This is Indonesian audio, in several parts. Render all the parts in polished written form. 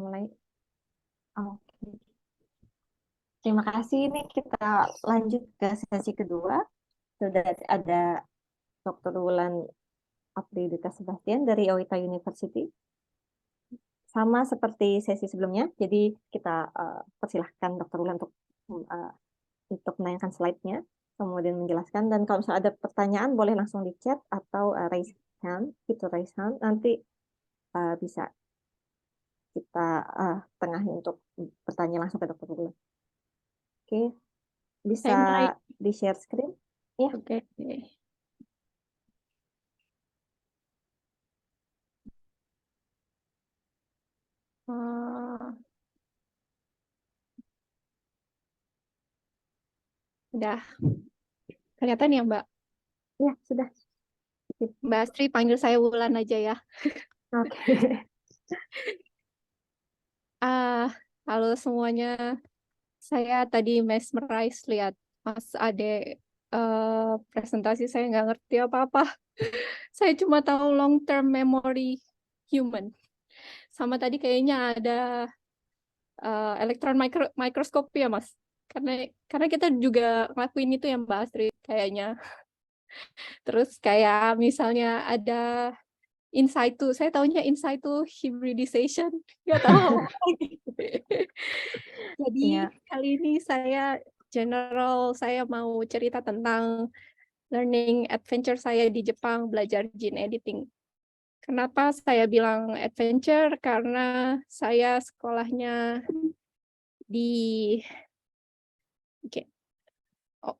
Mulai. Oke. Terima kasih. Ini kita lanjut ke sesi kedua. Sudah ada Dr. Wulan Abdilita Sebastian dari Oita University. Sama seperti sesi sebelumnya. Jadi kita persilahkan Dr. Wulan uh, untuk menayangkan slide-nya, kemudian menjelaskan. Dan kalau misalnya ada pertanyaan, boleh langsung di chat atau raise hand, gitu raise hand. Nanti bisa kita tengahi untuk bertanya langsung ke Dr. Wulan. Oke, bisa Saya mulai. di-share screen? Ya. Oke. Eh, udah kelihatan ya, Mbak? Ya, sudah. Sip. Mbak Astri panggil saya Wulan aja ya. Oke. Ah, halo semuanya. Saya tadi mesmerize lihat Mas Ade presentasi, saya nggak ngerti apa-apa. Saya cuma tahu long term memory human. Sama tadi kayaknya ada elektron mikroskopi ya, Mas. Karena kita juga ngelakuin itu ya, Mbak Astrid kayaknya. Terus kayak misalnya ada in situ, saya tahunya in situ hybridization, nggak tahu. Jadi Ya, kali ini saya mau cerita tentang learning adventure saya di Jepang belajar gene editing. Kenapa saya bilang adventure? Karena saya sekolahnya di oke, oh,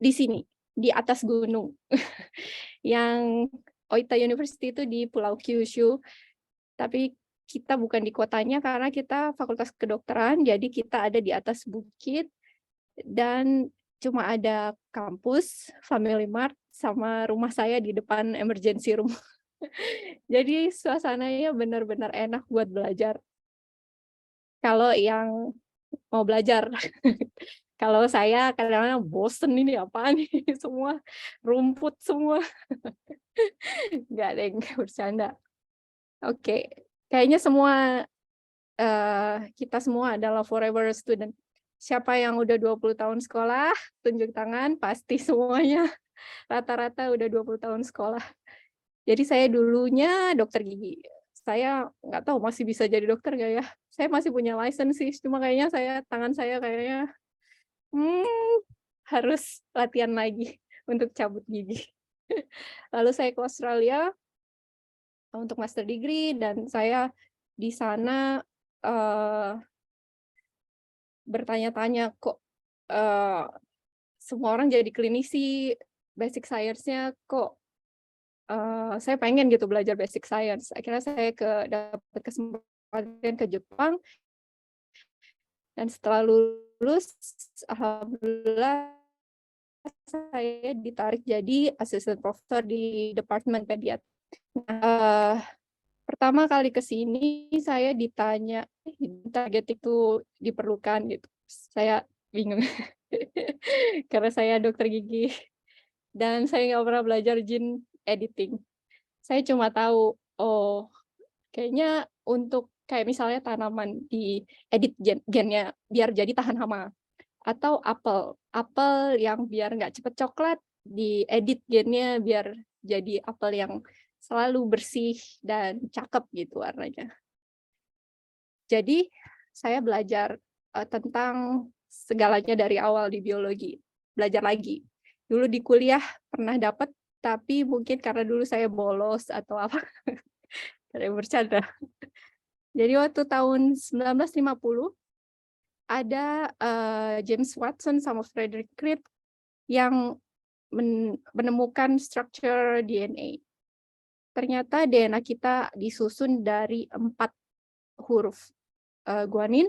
di sini, di atas gunung. Yang Oita University itu di Pulau Kyushu, tapi kita bukan di kotanya karena kita fakultas kedokteran, jadi kita ada di atas bukit dan cuma ada kampus, Family Mart, sama rumah saya di depan emergency room. Jadi suasananya benar-benar enak buat belajar. Kalau yang mau belajar, kalau saya kadang-kadang bosen ini apaan nih, semua rumput semua. Nggak ada yang bercanda. Oke, kayaknya kita semua adalah forever student. Siapa yang udah 20 tahun sekolah, tunjuk tangan, pasti semuanya rata-rata udah 20 tahun sekolah. Jadi saya dulunya dokter gigi. Saya nggak tahu masih bisa jadi dokter nggak ya. Saya masih punya license sih, cuma kayaknya tangan saya kayaknya harus latihan lagi untuk cabut gigi. Lalu saya ke Australia untuk master degree dan saya di sana uh, bertanya-tanya kok uh, semua orang jadi klinisi, basic science-nya kok saya pengen gitu belajar basic science. Akhirnya saya dapat kesempatan ke Jepang dan setelah lulus, alhamdulillah saya ditarik jadi asisten profesor di Departemen Pediatri. Pertama kali ke sini saya ditanya target itu diperlukan gitu. Saya bingung karena saya dokter gigi dan saya nggak pernah belajar gene editing. Saya cuma tahu, oh kayaknya untuk kayak misalnya tanaman di edit gennya biar jadi tahan hama. Atau apel yang biar nggak cepet coklat, di edit gennya biar jadi apel yang selalu bersih dan cakep gitu warnanya. Jadi saya belajar tentang segalanya dari awal di biologi, belajar lagi. Dulu di kuliah pernah dapat, tapi mungkin karena dulu saya bolos atau apa, saya bercanda. Jadi waktu tahun 1950 ada James Watson sama Frederick Crick yang menemukan struktur DNA. Ternyata DNA kita disusun dari 4 huruf. Guanin,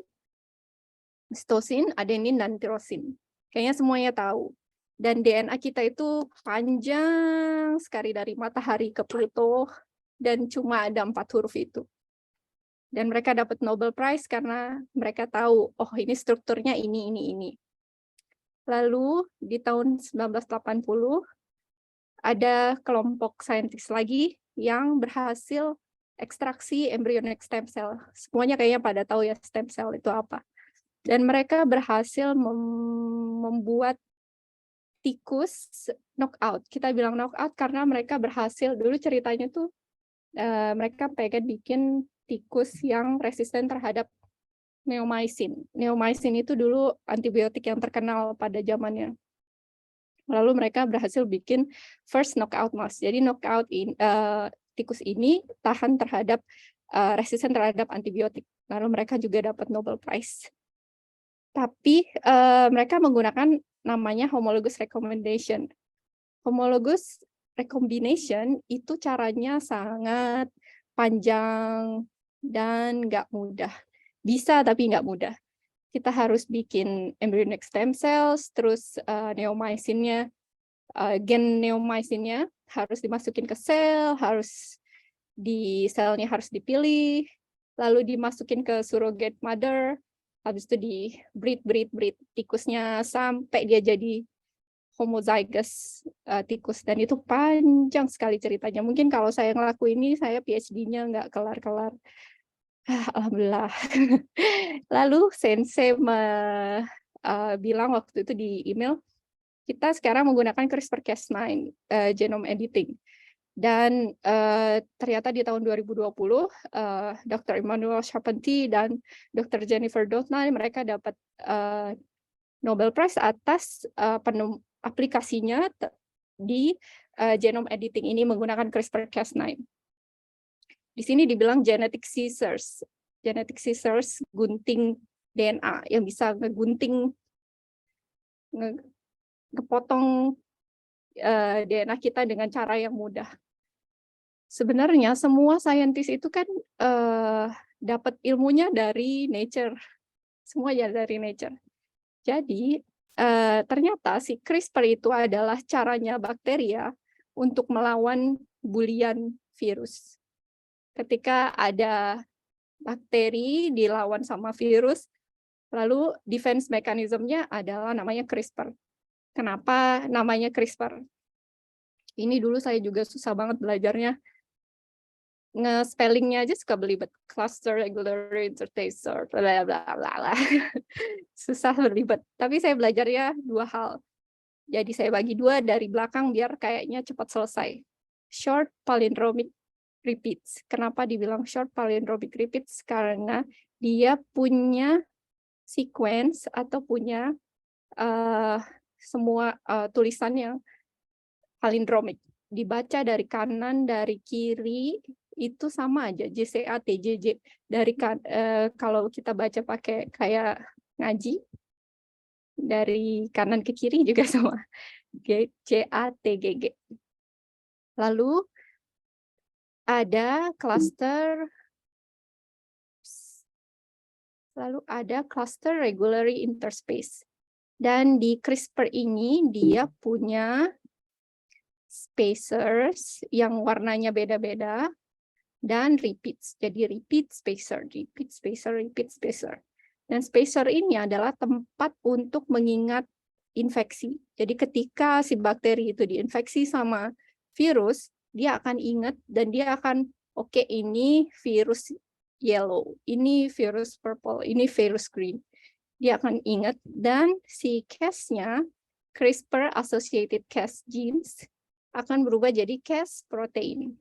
sitosin, adenin, dan tirosin. Kayaknya semuanya tahu. Dan DNA kita itu panjang sekali dari matahari ke Pluto, dan cuma ada 4 huruf itu. Dan mereka dapat Nobel Prize karena mereka tahu, oh ini strukturnya ini. Lalu di tahun 1980, ada kelompok saintis lagi yang berhasil ekstraksi embryonic stem cell. Semuanya kayaknya pada tahu ya stem cell itu apa. Dan mereka berhasil membuat tikus knockout. Kita bilang knockout karena mereka berhasil, dulu ceritanya tuh mereka pengen bikin tikus yang resisten terhadap neomycin. Neomycin itu dulu antibiotik yang terkenal pada zamannya. Lalu mereka berhasil bikin first knockout mouse. Jadi tikus ini tahan terhadap resisten terhadap antibiotik. Lalu mereka juga dapat Nobel Prize. Tapi mereka menggunakan namanya homologous recombination. Homologous recombination itu caranya sangat panjang dan nggak mudah. Bisa tapi nggak mudah. Kita harus bikin embryonic stem cells, terus neomycinnya, gen neomycinnya harus dimasukin ke sel, selnya harus dipilih, lalu dimasukin ke surrogate mother, habis itu di breed tikusnya sampai dia jadi homozygous tikus, dan itu panjang sekali ceritanya. Mungkin kalau saya ngelakuin ini, saya PhD-nya nggak kelar-kelar. Alhamdulillah. Lalu sensei bilang waktu itu di email, kita sekarang menggunakan CRISPR-Cas9 genome editing. Dan ternyata di tahun 2020, Dr. Emmanuel Charpentier dan Dr. Jennifer Doudna, mereka dapat Nobel Prize atas aplikasinya di genome editing ini menggunakan CRISPR-Cas9. Di sini dibilang genetic scissors. Genetic scissors, gunting DNA yang bisa ngepotong DNA kita dengan cara yang mudah. Sebenarnya semua saintis itu kan dapat ilmunya dari nature. Semuanya dari nature. Jadi ternyata si CRISPR itu adalah caranya bakteria untuk melawan bulian virus. Ketika ada bakteri dilawan sama virus, lalu defense mechanism-nya adalah namanya CRISPR. Kenapa namanya CRISPR? Ini dulu saya juga susah banget belajarnya. Nge-spellingnya aja suka belibet. Cluster regulatory intertracer, bla bla bla. Susah berlibet. Tapi saya belajarnya 2 hal. Jadi saya bagi 2 dari belakang biar kayaknya cepat selesai. Short palindromic repeats. Kenapa dibilang short palindromic repeats? Karena dia punya sequence atau punya semua tulisan yang palindromik. Dibaca dari kanan, dari kiri, itu sama aja. JCA, TJJ. Kalau kita baca pakai kayak ngaji, dari kanan ke kiri juga sama. CATGG. Lalu ada cluster regularly interspace. Dan di CRISPR ini dia punya spacers yang warnanya beda-beda dan repeats. Jadi repeat spacer. Dan spacer ini adalah tempat untuk mengingat infeksi. Jadi ketika si bakteri itu diinfeksi sama virus, dia akan ingat dan dia akan, oke, ini virus yellow, ini virus purple, ini virus green. Dia akan ingat, dan si Cas-nya, CRISPR associated Cas genes, akan berubah jadi Cas protein.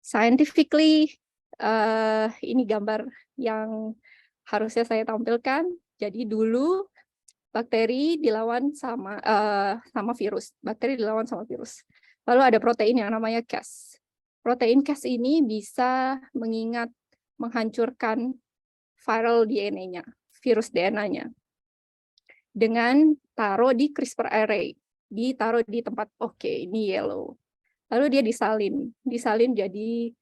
Scientifically, ini gambar yang harusnya saya tampilkan. Jadi dulu bakteri dilawan sama virus. Bakteri dilawan sama virus. Lalu ada protein yang namanya Cas. Protein Cas ini bisa menghancurkan viral DNA-nya, virus DNA-nya. Dengan taruh di CRISPR array. Ditaruh di tempat, oke, ini yellow. Lalu dia disalin jadi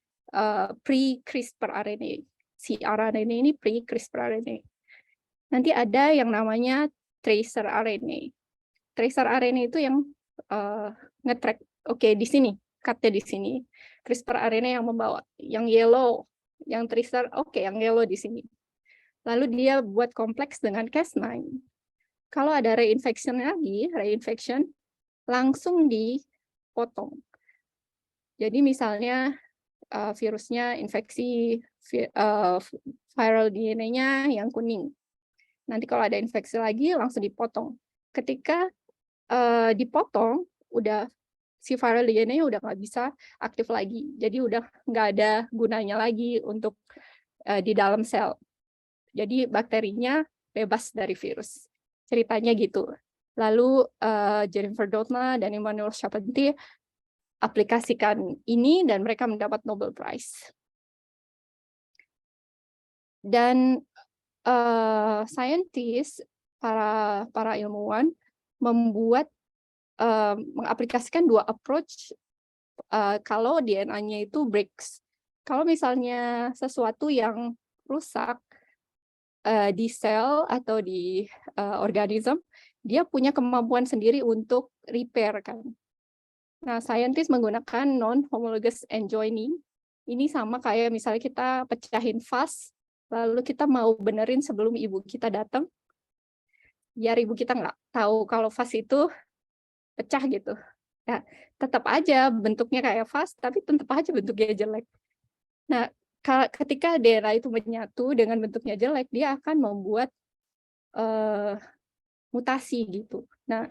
pre-CRISPR RNA. Si RNA ini pre-CRISPR RNA. Nanti ada yang namanya tracer RNA. Tracer RNA itu yang nge-track, oke, di sini, cut-nya di sini. CRISPR RNA yang membawa, yang yellow, yang tracer, oke, yang yellow di sini. Lalu dia buat kompleks dengan Cas9. Kalau ada reinfection lagi, langsung dipotong. Jadi misalnya virusnya infeksi viral DNA-nya yang kuning. Nanti kalau ada infeksi lagi langsung dipotong. Ketika dipotong, udah si viral DNA udah nggak bisa aktif lagi. Jadi udah nggak ada gunanya lagi untuk di dalam sel. Jadi bakterinya bebas dari virus. Ceritanya gitu. Lalu Jennifer Doudna dan Emmanuel Charpentier aplikasikan ini dan mereka mendapat Nobel Prize. Dan saintis, para ilmuwan membuat mengaplikasikan dua approach kalau DNA-nya itu breaks. Kalau misalnya sesuatu yang rusak di sel atau di organisme, dia punya kemampuan sendiri untuk repair kan. Nah, saintis menggunakan non-homologous enjoining. Ini sama kayak misalnya kita pecahin vas, lalu kita mau benerin sebelum ibu kita datang, biar ibu kita nggak tahu kalau vas itu pecah gitu. Ya, tetap aja bentuknya kayak vas, tapi tetap aja bentuknya jelek. Nah, ketika DNA itu menyatu dengan bentuknya jelek, dia akan membuat mutasi gitu. Nah,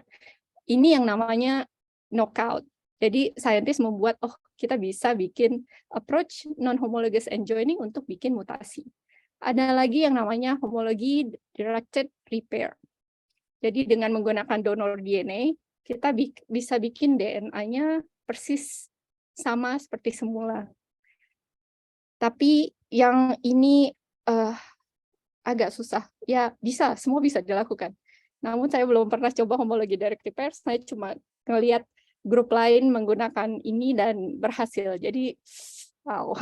ini yang namanya knockout. Jadi, saintis membuat, oh, kita bisa bikin approach non-homologous enjoining untuk bikin mutasi. Ada lagi yang namanya homology directed repair. Jadi, dengan menggunakan donor DNA, kita bisa bikin DNA-nya persis sama seperti semula. Tapi yang ini agak susah. Ya, bisa, semua bisa dilakukan. Namun saya belum pernah coba homologi direct repair, saya cuma ngelihat grup lain menggunakan ini dan berhasil. Jadi, wow,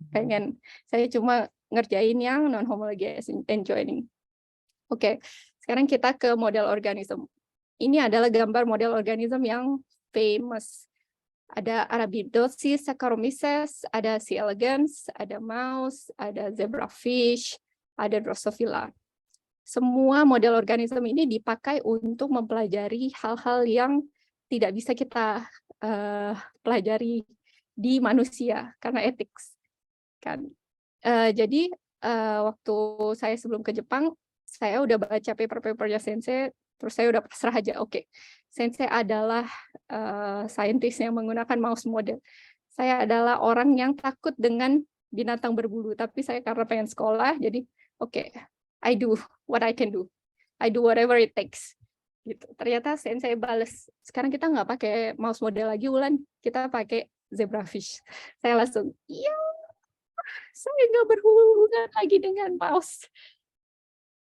pengen. Saya cuma ngerjain yang non-homologous enjoining. Oke, sekarang kita ke model organisme. Ini adalah gambar model organisme yang famous. Ada Arabidopsis, Saccharomyces, ada C. elegans, ada mouse, ada zebrafish, ada Drosophila. Semua model organisme ini dipakai untuk mempelajari hal-hal yang tidak bisa kita pelajari di manusia karena etik. Kan. Jadi waktu saya sebelum ke Jepang, saya udah baca paper-papernya Sensei, terus saya udah pasrah aja. Oke, Sensei adalah saintis yang menggunakan mouse model. Saya adalah orang yang takut dengan binatang berbulu, tapi saya karena pengen sekolah, jadi oke, I do what I can do. I do whatever it takes. Gitu. Ternyata Sensei bales, sekarang kita nggak pakai mouse model lagi, Wulan, kita pakai zebrafish. Saya langsung, iya, saya nggak berhubungan lagi dengan mouse.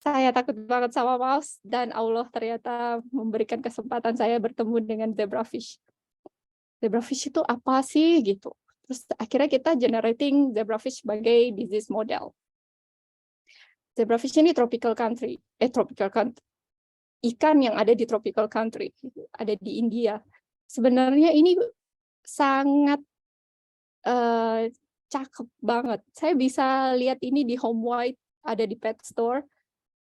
Saya takut banget sama mouse, dan Allah ternyata memberikan kesempatan saya bertemu dengan zebrafish. Zebrafish itu apa sih gitu. Terus akhirnya kita generating zebrafish sebagai disease model. Zebrafish ini tropical country. Ikan yang ada di tropical country, ada di India. Sebenarnya ini sangat cakep banget. Saya bisa lihat ini di Home White, ada di pet store,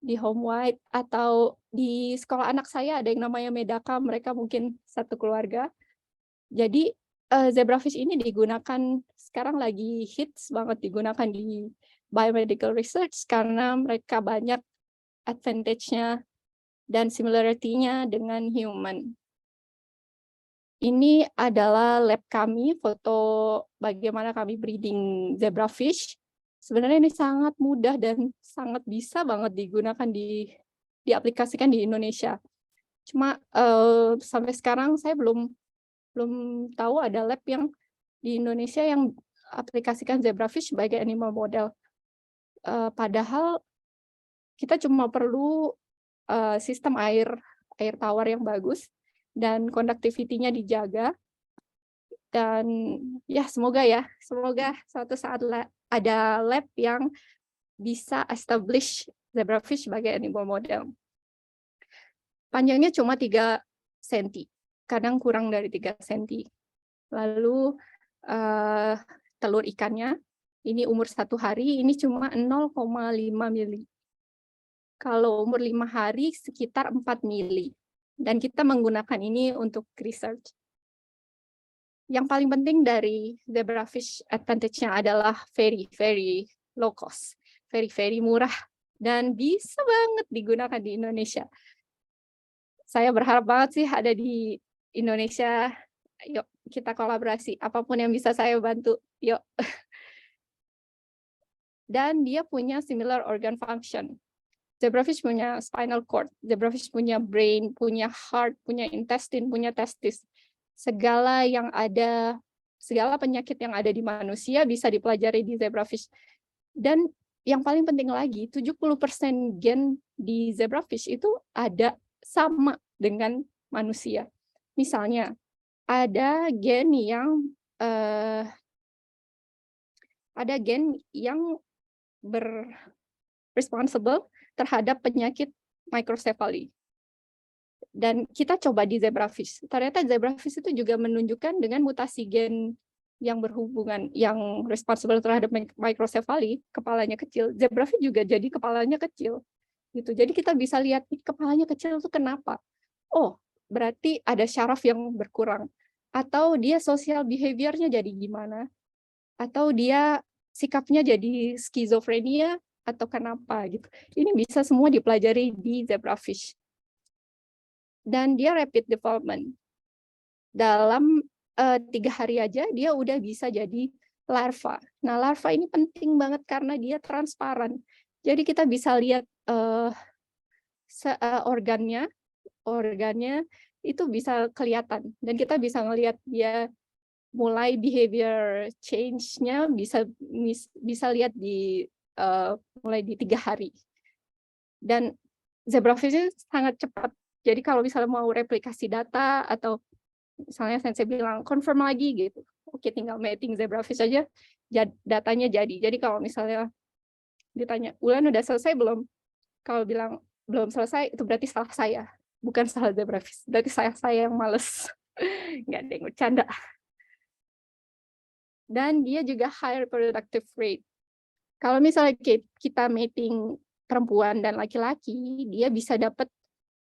di Home White, atau di sekolah anak saya ada yang namanya Medaka, mereka mungkin satu keluarga. Jadi zebrafish ini digunakan, sekarang lagi hits banget digunakan di biomedical research karena mereka banyak advantage-nya dan similarity-nya dengan human. Ini adalah lab kami, foto bagaimana kami breeding zebrafish. Sebenarnya ini sangat mudah dan sangat bisa banget digunakan diaplikasikan di Indonesia. Cuma sampai sekarang saya belum tahu ada lab yang di Indonesia yang aplikasikan zebrafish sebagai animal model. Padahal kita cuma perlu sistem air tawar yang bagus dan conductivity-nya dijaga. Dan ya semoga suatu saat ada lab yang bisa establish zebrafish sebagai animal model. Panjangnya cuma 3 cm, kadang kurang dari 3 cm. Lalu telur ikannya, ini umur 1 hari, ini cuma 0,5 mili. Kalau umur 5 hari sekitar 4 mili. Dan kita menggunakan ini untuk research. Yang paling penting dari zebrafish advantage-nya adalah very very low cost, very very murah, dan bisa banget digunakan di Indonesia. Saya berharap banget sih ada di Indonesia. Yuk kita kolaborasi, apapun yang bisa saya bantu, yuk. Dan dia punya similar organ function. Zebrafish punya spinal cord, zebrafish punya brain, punya heart, punya intestine, punya testis. Segala penyakit yang ada di manusia bisa dipelajari di zebrafish. Dan yang paling penting lagi, 70% gen di zebrafish itu ada sama dengan manusia. Misalnya, ada gen yang responsible terhadap penyakit microcephaly. Dan kita coba di zebrafish. Ternyata zebrafish itu juga menunjukkan dengan mutasi gen yang berhubungan, yang responsible terhadap microcephaly, kepalanya kecil. Zebrafish juga jadi kepalanya kecil. Gitu. Jadi kita bisa lihat kepalanya kecil itu kenapa. Oh, berarti ada syaraf yang berkurang. Atau dia social behavior-nya jadi gimana. Atau dia sikapnya jadi skizofrenia atau kenapa gitu. Ini bisa semua dipelajari di zebrafish. Dan dia rapid development. Dalam 3 hari aja dia udah bisa jadi larva. Nah, larva ini penting banget karena dia transparan. Jadi kita bisa lihat organnya itu bisa kelihatan, dan kita bisa ngelihat dia mulai behavior change-nya bisa lihat di mulai di 3 hari. Dan zebrafish ini sangat cepat. Jadi kalau misalnya mau replikasi data atau misalnya saya bilang confirm lagi gitu, oke tinggal mating zebrafish aja, datanya jadi. Jadi kalau misalnya ditanya, Ulan udah selesai belum? Kalau bilang belum selesai, itu berarti salah saya, bukan salah zebrafish. Berarti saya yang males. Nggak ada yang bercanda. Dan dia juga higher productive rate. Kalau misalnya kita mating perempuan dan laki-laki, dia bisa dapat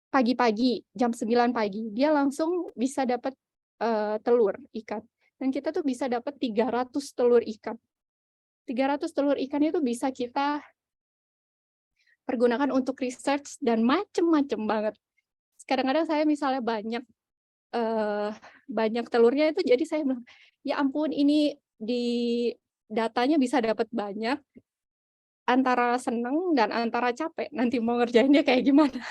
pagi-pagi, jam 9 pagi, dia langsung bisa dapat telur ikan. Dan kita tuh bisa dapat 300 telur ikan. 300 telur ikan itu bisa kita pergunakan untuk research dan macem-macem banget. Kadang-kadang saya misalnya banyak telurnya itu, jadi saya bilang, ya ampun ini di datanya bisa dapat banyak, antara seneng dan antara capek nanti mau ngerjainnya kayak gimana.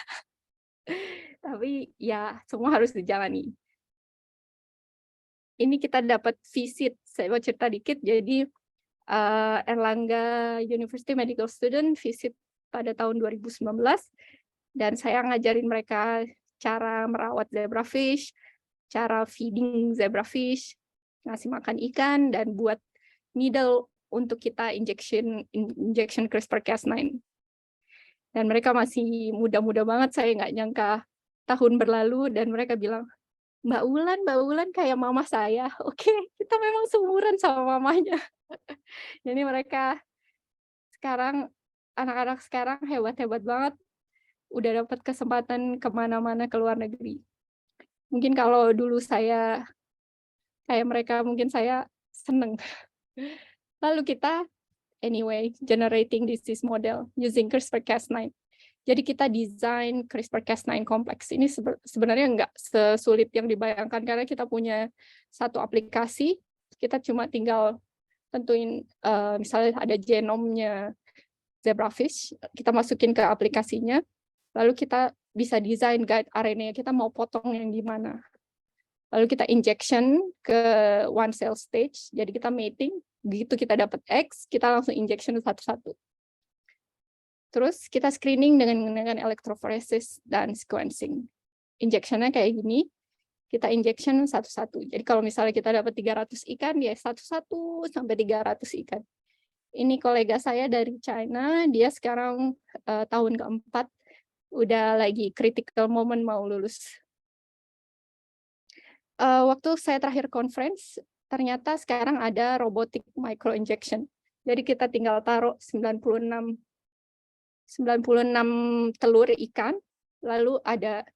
Tapi ya semua harus dijalani. Ini kita dapat visit, saya mau cerita dikit. Jadi Erlangga University Medical Student visit pada tahun 2019, dan saya ngajarin mereka cara merawat zebrafish, cara feeding zebrafish, ngasih makan ikan, dan buat needle untuk kita injection CRISPR-Cas9. Dan mereka masih muda-muda banget, saya nggak nyangka tahun berlalu, dan mereka bilang, Mbak Ulan kayak mama saya. Oke, kita memang seumuran sama mamanya. Jadi mereka sekarang, anak-anak sekarang hebat-hebat banget, udah dapat kesempatan kemana-mana ke luar negeri. Mungkin kalau dulu saya kayak mereka, mungkin saya seneng. Lalu kita generating disease model using CRISPR-Cas9. Jadi kita desain CRISPR-Cas9 kompleks. Ini sebenarnya nggak sesulit yang dibayangkan, karena kita punya satu aplikasi, kita cuma tinggal tentuin misalnya ada genomnya zebrafish, kita masukin ke aplikasinya, lalu kita bisa desain guide RNA, kita mau potong yang gimana. Lalu kita injection ke one cell stage, jadi kita mating, begitu kita dapat X, kita langsung injection satu-satu. Terus kita screening dengan electrophoresis dan sequencing. Injectionnya kayak gini, kita injection satu-satu. Jadi kalau misalnya kita dapat 300 ikan, ya satu-satu sampai 300 ikan. Ini kolega saya dari China, dia sekarang tahun keempat, udah lagi critical moment mau lulus. Waktu saya terakhir conference, ternyata sekarang ada robotic microinjection. Jadi kita tinggal taruh 96 telur ikan, lalu ada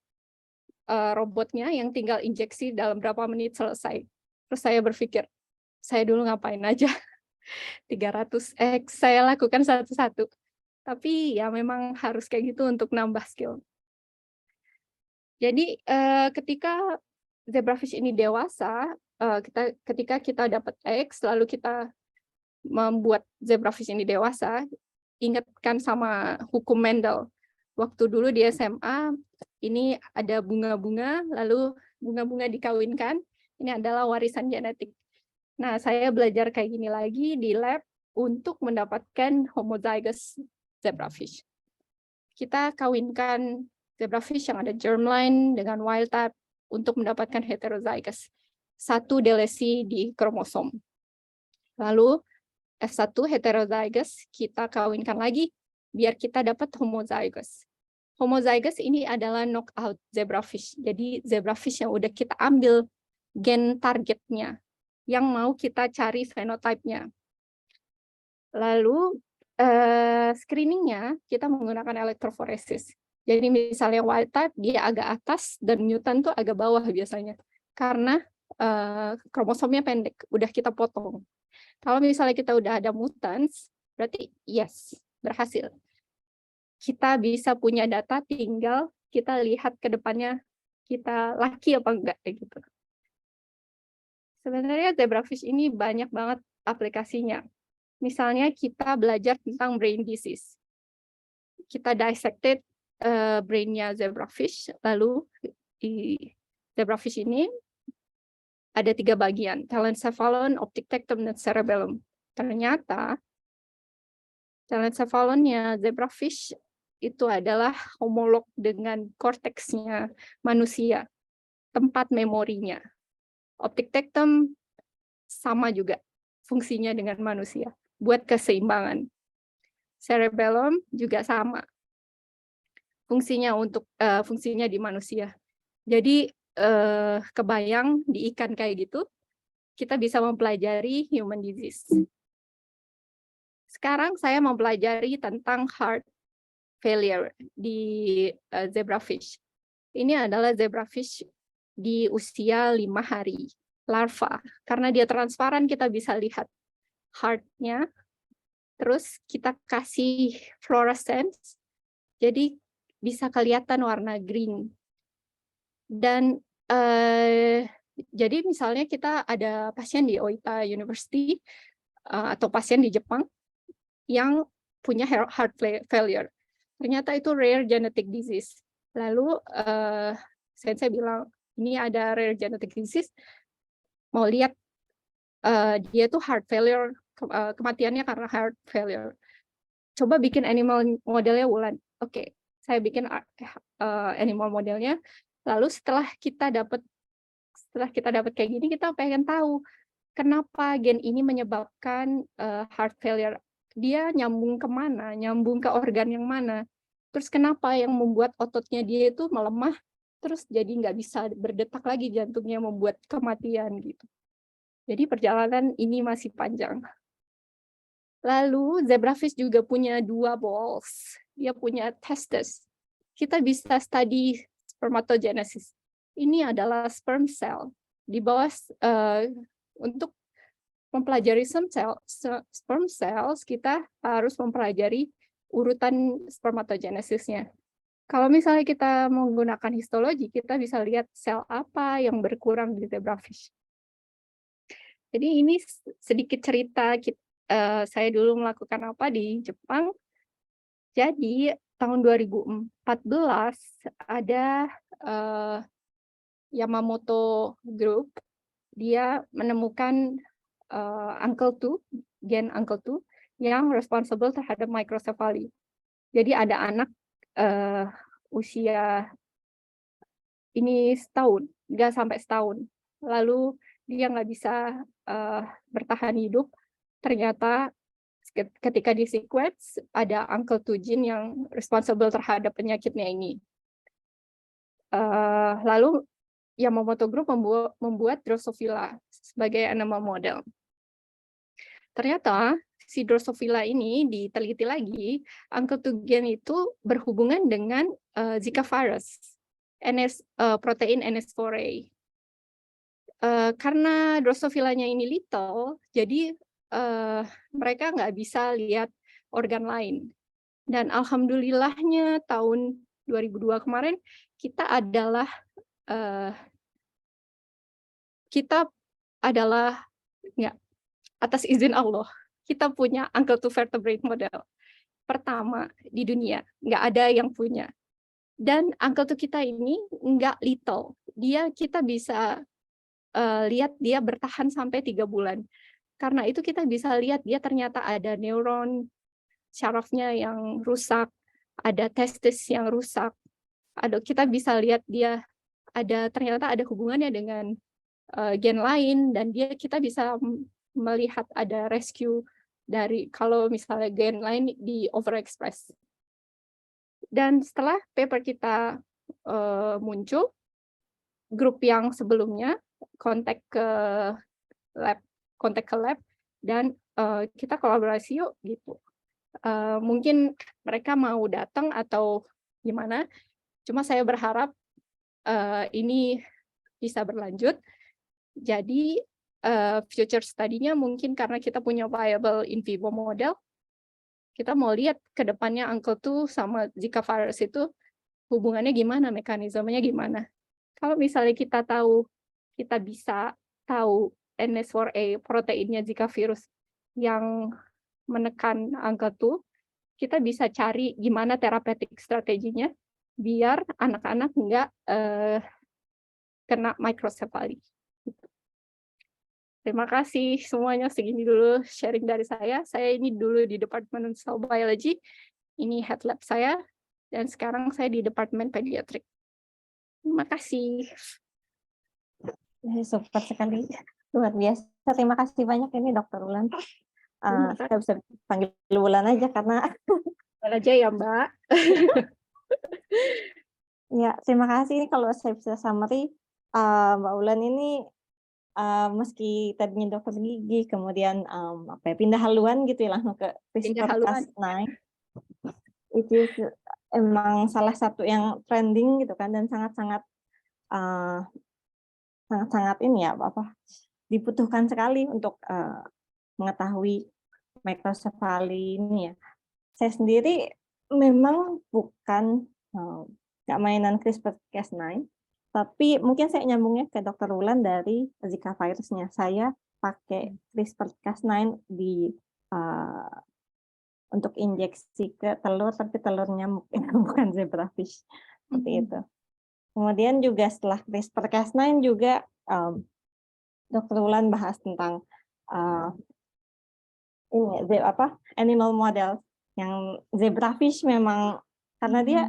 robotnya yang tinggal injeksi dalam berapa menit selesai. Terus saya berpikir, saya dulu ngapain aja 300x saya lakukan satu-satu. Tapi ya memang harus kayak gitu untuk nambah skill. Jadi ketika zebrafish ini dewasa, ketika kita dapat X, lalu kita membuat zebrafish ini dewasa, ingatkan sama hukum Mendel. Waktu dulu di SMA, ini ada bunga-bunga, lalu bunga-bunga dikawinkan, ini adalah warisan genetik. Nah, saya belajar kayak gini lagi di lab untuk mendapatkan homozygous zebrafish. Kita kawinkan zebrafish yang ada germline dengan wild type untuk mendapatkan heterozygous. Satu delesi di kromosom. Lalu F1 heterozygous kita kawinkan lagi biar kita dapat homozygous. Homozygous ini adalah knockout zebrafish. Jadi zebrafish yang udah kita ambil gen targetnya, yang mau kita cari fenotipenya. Lalu screeningnya kita menggunakan elektroforesis. Jadi misalnya wild type dia agak atas dan mutant tuh agak bawah biasanya. Karena kromosomnya pendek, udah kita potong. Kalau misalnya kita udah ada mutants, berarti yes, berhasil. Kita bisa punya data, tinggal kita lihat ke depannya kita laki apa enggak gitu. Sebenarnya zebrafish ini banyak banget aplikasinya. Misalnya kita belajar tentang brain disease. Kita dissected brain-nya zebrafish, lalu di zebrafish ini ada 3 bagian, telencephalon, optic tectum, dan cerebellum. Ternyata telencephalonnya zebrafish itu adalah homolog dengan korteksnya manusia, tempat memorinya. Optic tectum sama juga fungsinya dengan manusia, buat keseimbangan. Cerebellum juga sama, fungsinya di manusia. Jadi kebayang di ikan kayak gitu, kita bisa mempelajari human disease. Sekarang saya mempelajari tentang heart failure di zebrafish. Ini adalah zebrafish di usia 5 hari, larva. Karena dia transparan, kita bisa lihat heart-nya. Terus kita kasih fluorescence, jadi bisa kelihatan warna green. Dan jadi misalnya kita ada pasien di Oita University atau pasien di Jepang yang punya heart failure. Ternyata itu rare genetic disease. Lalu saya bilang, ini ada rare genetic disease, mau lihat dia tuh heart failure, kematiannya karena heart failure. Coba bikin animal modelnya Wulan. Oke, saya bikin animal modelnya. Lalu setelah kita dapat kayak gini, kita pengen tahu kenapa gen ini menyebabkan heart failure. Dia nyambung kemana? Nyambung ke organ yang mana? Terus kenapa yang membuat ototnya dia itu melemah? Terus jadi nggak bisa berdetak lagi jantungnya, membuat kematian gitu. Jadi perjalanan ini masih panjang. Lalu zebrafish juga punya 2 balls. Dia punya testes. Kita bisa study spermatogenesis. Ini adalah sperm cell. Di bawah untuk mempelajari sperm cells, kita harus mempelajari urutan spermatogenesisnya. Kalau misalnya kita menggunakan histologi, kita bisa lihat sel apa yang berkurang di zebrafish. Jadi ini sedikit cerita saya dulu melakukan apa di Jepang. Jadi tahun 2014 ada Yamamoto Group, dia menemukan gen UNCLE2 yang responsible terhadap microcephaly. Jadi ada anak usia ini setahun, nggak sampai setahun. Lalu dia nggak bisa bertahan hidup. Ternyata ketika di sequence ada UNCLE2 gene yang responsible terhadap penyakitnya ini. Lalu Yamamoto Group membuat Drosophila sebagai animal model. Ternyata si Drosophila ini diteliti lagi, UNCLE2 gene itu berhubungan dengan Zika virus, protein NS4A. karena drosofilanya ini little, jadi mereka nggak bisa lihat organ lain. Dan alhamdulillahnya tahun 2002 kemarin kita adalah nggak, atas izin Allah, kita punya ankle to vertebrate model pertama di dunia, nggak ada yang punya. Dan ankle to kita ini nggak little, kita bisa lihat dia bertahan sampai 3 bulan. Karena itu kita bisa lihat dia ternyata ada neuron syarafnya yang rusak, ada testis yang rusak, kita bisa lihat dia ternyata ada hubungannya dengan gen lain, dan kita bisa melihat ada rescue dari kalau misalnya gen lain di overexpress. Dan setelah paper kita muncul, grup yang sebelumnya kontak ke lab dan kita kolaborasi yuk gitu. Mungkin mereka mau datang atau gimana, cuma saya berharap ini bisa berlanjut. Jadi future study-nya mungkin karena kita punya viable in vivo model, kita mau lihat ke depannya ankle 2 sama Zika virus itu hubungannya gimana, mekanismenya gimana. Kalau misalnya kita bisa tahu NS4A proteinnya Zika virus yang menekan ankle 2, kita bisa cari gimana terapeutik strateginya biar anak-anak nggak kena microcephaly. Terima kasih semuanya, segini dulu sharing dari saya. Saya ini dulu di Departemen Cell Biology, ini head lab saya, dan sekarang saya di Departemen Pediatrik. Terima kasih. Super sekali, luar biasa. Terima kasih banyak ini Dokter Wulan. Saya bisa panggil Wulan aja karena aja ya Mbak. Ya, terima kasih. Ini kalau saya bisa summary, Mbak Wulan ini meski tadinya dokter gigi, kemudian pindah haluan gitu ya langsung ke CRISPR-Cas9, which is emang salah satu yang trending gitu kan, dan sangat-sangat ini ya dibutuhkan sekali untuk mengetahui microcephaly ini ya. Saya sendiri memang bukan nggak mainan CRISPR-Cas9, tapi mungkin saya nyambungnya ke Dokter Wulan dari Zika virusnya. Saya pakai CRISPR-Cas9 untuk injeksi ke telur, tapi telurnya bukan zebrafish seperti itu. Kemudian juga setelah CRISPR-Cas9 juga Dokter Wulan bahas tentang animal model yang zebrafish memang karena dia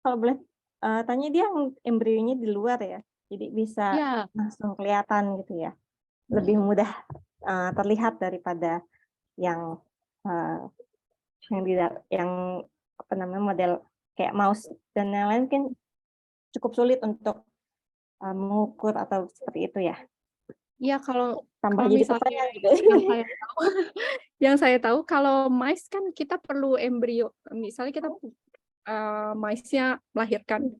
kalau boleh tanya dia embrionya di luar ya, jadi bisa langsung kelihatan gitu ya, lebih mudah terlihat daripada yang model kayak mouse dan yang lain kan cukup sulit untuk mengukur atau seperti itu ya. Iya, kalau jadi misalnya gitu. yang saya tahu kalau mice kan kita perlu embrio, misalnya kita mice-nya melahirkan.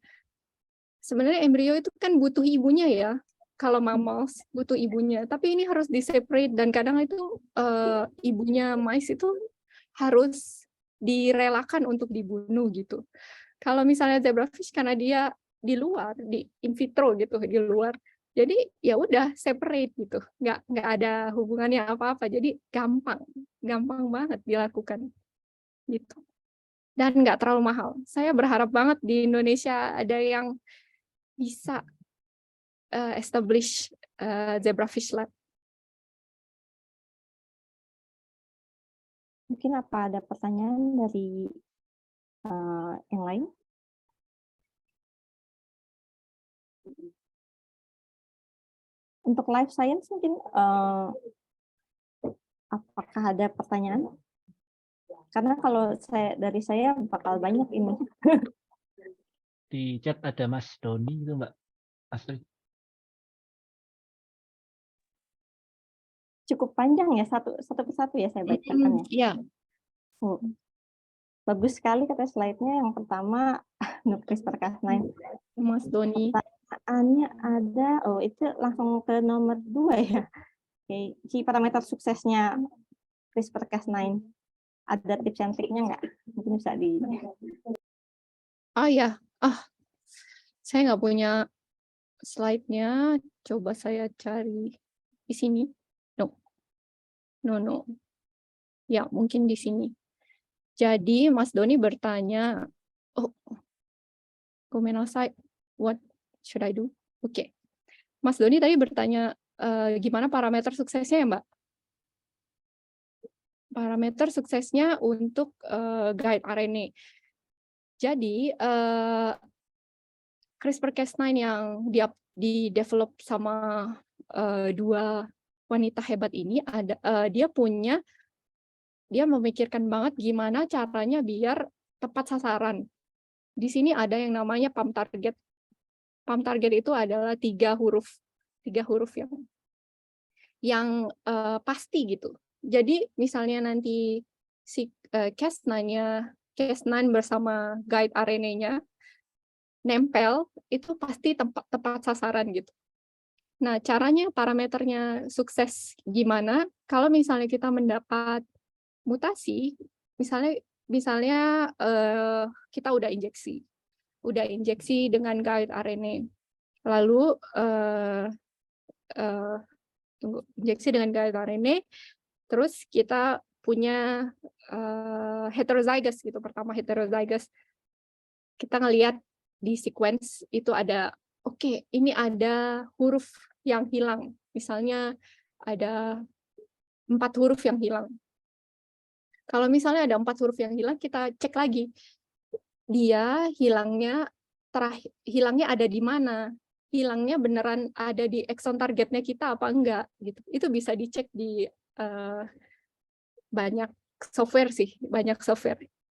Sebenarnya embrio itu kan butuh ibunya ya. Kalau mammals butuh ibunya, tapi ini harus di-separate dan kadang itu ibunya mice itu harus direlakan untuk dibunuh gitu. Kalau misalnya zebrafish karena dia di luar, di in vitro gitu, di luar. Jadi ya udah separate gitu. Nggak ada hubungannya apa-apa. Jadi gampang banget dilakukan gitu. Dan nggak terlalu mahal. Saya berharap banget di Indonesia ada yang bisa establish zebrafish lab. Mungkin apa ada pertanyaan dari yang lain? Untuk life science mungkin apakah ada pertanyaan? Karena kalau dari saya bakal banyak ini. Di chat ada Mas Doni itu Mbak Astrid. Cukup panjang ya, satu persatu ya saya bacakan ya. Iya. Bagus sekali kata slide-nya. Yang pertama CRISPR-Cas9. Mas Doni. pertanyaannya ada, oh itu langsung ke nomor 2 ya. Oke, si parameter suksesnya CRISPR-Cas9. Ada tips and triknya nggak? Mungkin bisa di... Ah ya, saya nggak punya slide-nya. Coba saya cari di sini. No. Ya, mungkin di sini. Jadi Mas Doni bertanya, gomenasai, what should I do? Oke. Mas Doni tadi bertanya gimana parameter suksesnya ya, Mbak? Parameter suksesnya untuk guide RNA. Jadi CRISPR-Cas9 yang di-develop sama dua wanita hebat ini dia memikirkan banget gimana caranya biar tepat sasaran. Di sini ada yang namanya PAM target. PAM target itu adalah 3 huruf yang pasti gitu. Jadi misalnya nanti si Cas9 bersama guide RNA-nya nempel, itu pasti tepat sasaran gitu. Nah, caranya parameternya sukses gimana? Kalau misalnya kita mendapat mutasi, misalnya kita udah injeksi dengan guide RNA. Lalu injeksi dengan guide RNA, terus kita punya heterozygous gitu. Pertama heterozygous, kita ngelihat di sequence itu ada, ini ada huruf yang hilang. Misalnya ada 4 huruf yang hilang. Kalau misalnya ada 4 huruf yang hilang, kita cek lagi. Dia hilangnya ada di mana? Hilangnya beneran ada di exon targetnya kita apa enggak? Gitu. Itu bisa dicek di banyak software sih,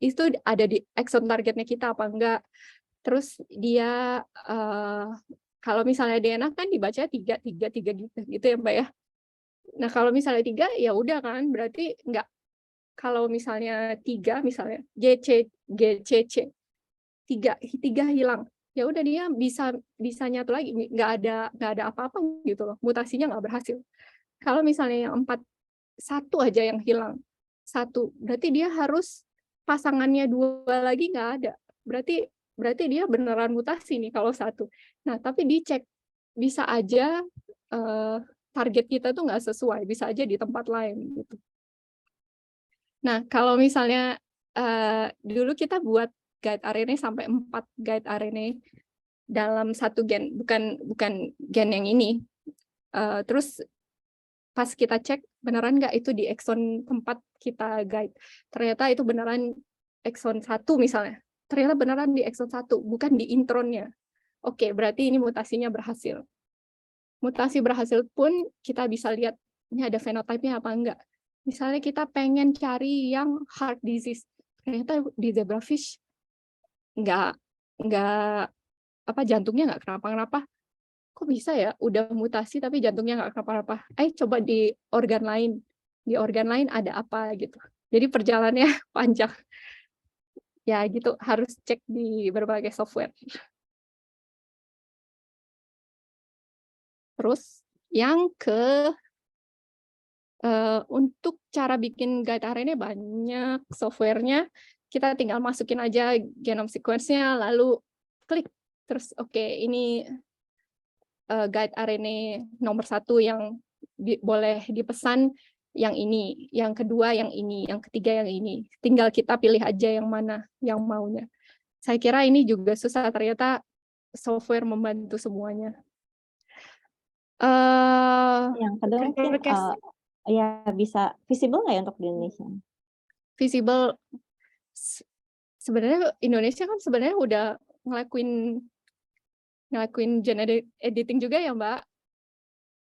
Itu ada di exon targetnya kita apa enggak? Terus dia kalau misalnya DNA kan dibaca 3 gitu ya Mbak ya. Nah kalau misalnya 3 ya udah kan, berarti enggak. Kalau misalnya 3, misalnya GCC 3 hilang, ya udah dia bisa nyatu lagi, nggak ada apa-apa gitu loh, mutasinya nggak berhasil. Kalau misalnya yang 4, 1 aja yang hilang, 1, berarti dia harus pasangannya 2 lagi nggak ada, berarti dia beneran mutasi nih kalau 1. Nah tapi dicek, bisa aja target kita tuh nggak sesuai, bisa aja di tempat lain gitu. Nah, kalau misalnya dulu kita buat guide RNA sampai 4 guide RNA dalam satu gen, bukan gen yang ini. Terus pas kita cek, beneran nggak itu di exon tempat kita guide. Ternyata itu beneran exon 1 misalnya. Ternyata beneran di exon 1, bukan di intronnya. Oke, berarti ini mutasinya berhasil. Mutasi berhasil pun kita bisa lihat, ini ada fenotipenya apa enggak. Misalnya kita pengen cari yang heart disease, ternyata di zebrafish nggak jantungnya nggak kenapa-kenapa. Kok bisa ya? Udah mutasi tapi jantungnya nggak kenapa-kenapa. Coba di organ lain ada apa gitu. Jadi perjalanannya panjang. Ya gitu, harus cek di berbagai software. Terus yang untuk cara bikin guide RNA banyak softwarenya, kita tinggal masukin aja genome sequence-nya, lalu klik, terus ini guide RNA nomor 1 yang boleh dipesan yang ini, yang kedua yang ini, yang ketiga yang ini. Tinggal kita pilih aja yang mana yang maunya. Saya kira ini juga susah, ternyata software membantu semuanya. Yang kedua mungkin ya bisa visible nggak ya untuk di Indonesia? Visible, sebenarnya Indonesia kan sebenarnya udah ngelakuin gene editing juga ya Mbak.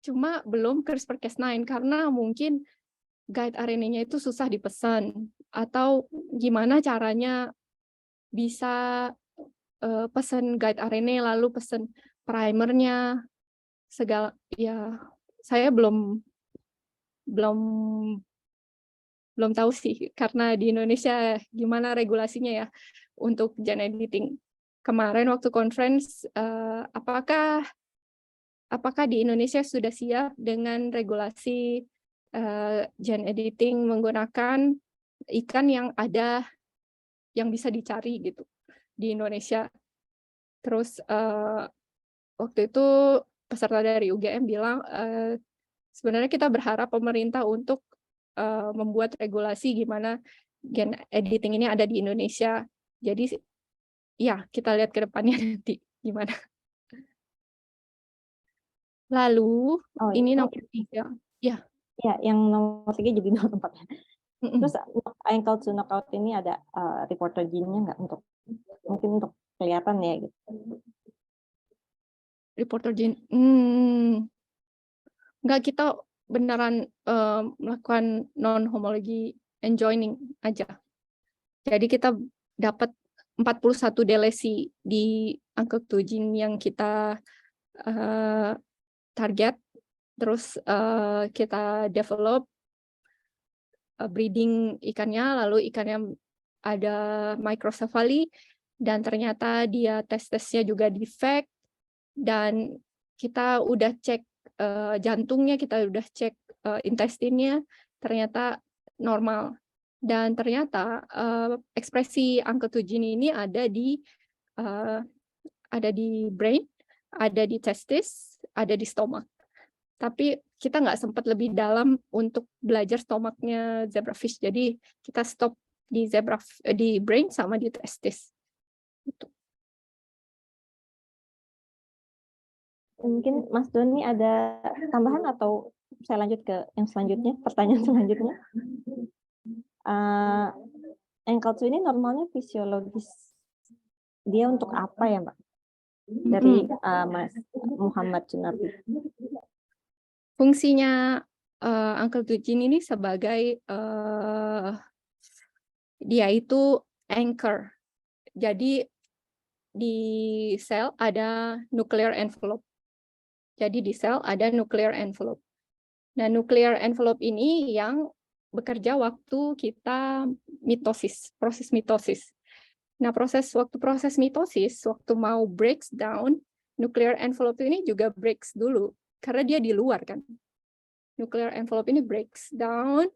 Cuma belum CRISPR-Cas9 karena mungkin guide RNA-nya itu susah dipesan, atau gimana caranya bisa pesan guide RNA lalu pesan primernya segala, ya saya belum tahu sih, karena di Indonesia gimana regulasinya ya untuk gene editing. kemarin waktu conference, apakah di Indonesia sudah siap dengan regulasi gene editing menggunakan ikan yang ada, yang bisa dicari gitu di Indonesia. Terus waktu itu peserta dari UGM bilang, sebenarnya kita berharap pemerintah untuk membuat regulasi gimana gen editing ini ada di Indonesia. Jadi ya kita lihat ke depannya nanti gimana. Lalu Oh, ini itu nomor 3. Ya. ya, yang nomor 3 jadi nomor 4. Terus ankle to knockout ini ada reporter gene-nya nggak, untuk mungkin untuk kelihatan ya gitu. Reporter gene. Nggak, kita beneran melakukan non-homology and joining aja. Jadi kita dapat 41 delesi di ankle to gene yang kita target. Terus kita develop breeding ikannya, lalu ikannya ada microcephaly, dan ternyata dia tesnya juga defect, dan kita udah cek jantungnya, kita udah cek intestinnya, ternyata normal. Dan ternyata ekspresi ankle to gene ini ada di brain, ada di testis, ada di stomach. Tapi kita nggak sempat lebih dalam untuk belajar stomachnya zebrafish. Jadi kita stop di di brain sama di testis. Gitu. Mungkin Mas Doni ada tambahan atau saya lanjut ke yang selanjutnya, pertanyaan selanjutnya. Ankle to ini normalnya fisiologis dia untuk apa ya, Mbak? Dari Mas Muhammad Junardi. Fungsinya ankle to gene ini sebagai dia itu anchor. Jadi di sel ada nuclear envelope. Jadi di sel ada nuclear envelope. Nah, nuclear envelope ini yang bekerja waktu kita mitosis, proses mitosis. Nah, waktu proses mitosis, waktu mau breaks down, nuclear envelope ini juga breaks dulu, karena dia di luar kan. Nuclear envelope ini breaks down,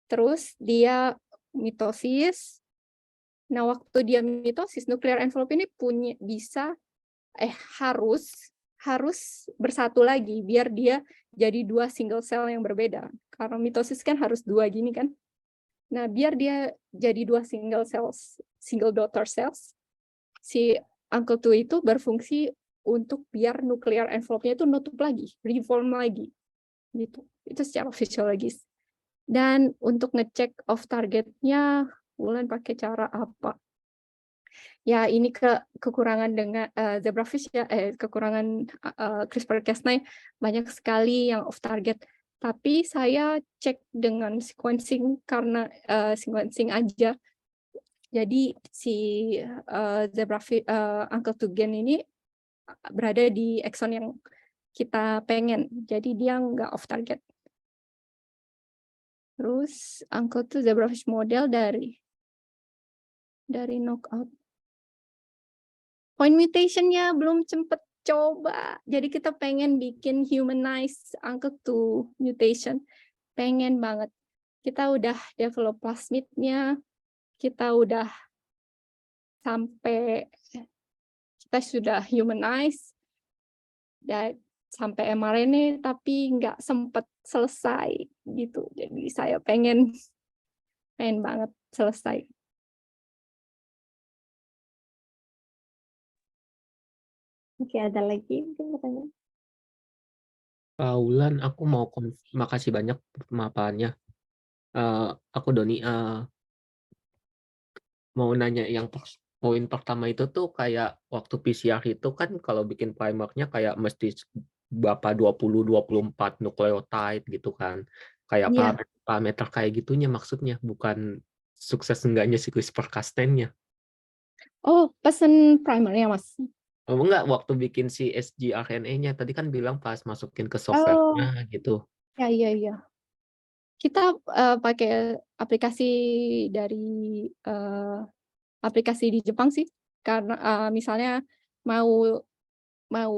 terus dia mitosis. Nah, waktu dia mitosis, nuclear envelope ini harus bersatu lagi biar dia jadi 2 single cell yang berbeda. Karena mitosis kan harus 2 gini kan. Nah, biar dia jadi 2 single daughter cells, si ankle to itu berfungsi untuk biar nuclear envelope-nya itu nutup lagi, reform lagi. Gitu. Itu secara fisiologis. Dan untuk ngecek off targetnya, Wulan pakai cara apa? Ya, ini kekurangan dengan zebrafish ya, kekurangan CRISPR-Cas9 banyak sekali yang off target. Tapi saya cek dengan sequencing karena sequencing aja. Jadi si zebrafish ankle to gene ini berada di exon yang kita pengen. Jadi dia nggak off target. Terus ankle to zebrafish model dari knockout. Point mutation-nya belum sempet coba. Jadi kita pengen bikin humanized ankle to mutation. Pengen banget. Kita udah develop plasmid-nya. Kita udah kita sudah humanize. Dan sampai mRNA, tapi nggak sempet selesai gitu. Jadi saya pengen banget selesai. Oke, ada lagi mungkin pertanyaan? Wulan, aku mau makasih banyak pemaparannya. Aku Doni mau nanya yang poin pertama itu tuh kayak waktu PCR itu kan kalau bikin primernya kayak mesti berapa 20-24 nukleotide gitu kan. Kayak parameter kayak gitunya maksudnya, bukan sukses enggaknya si CRISPR-Cas9-nya. Oh, pesen primernya, Mas. Oh, enggak, waktu bikin si sgRNA-nya tadi kan bilang pas masukin ke software-nya gitu. Ya, iya. Kita pakai aplikasi dari aplikasi di Jepang sih. karena misalnya mau mau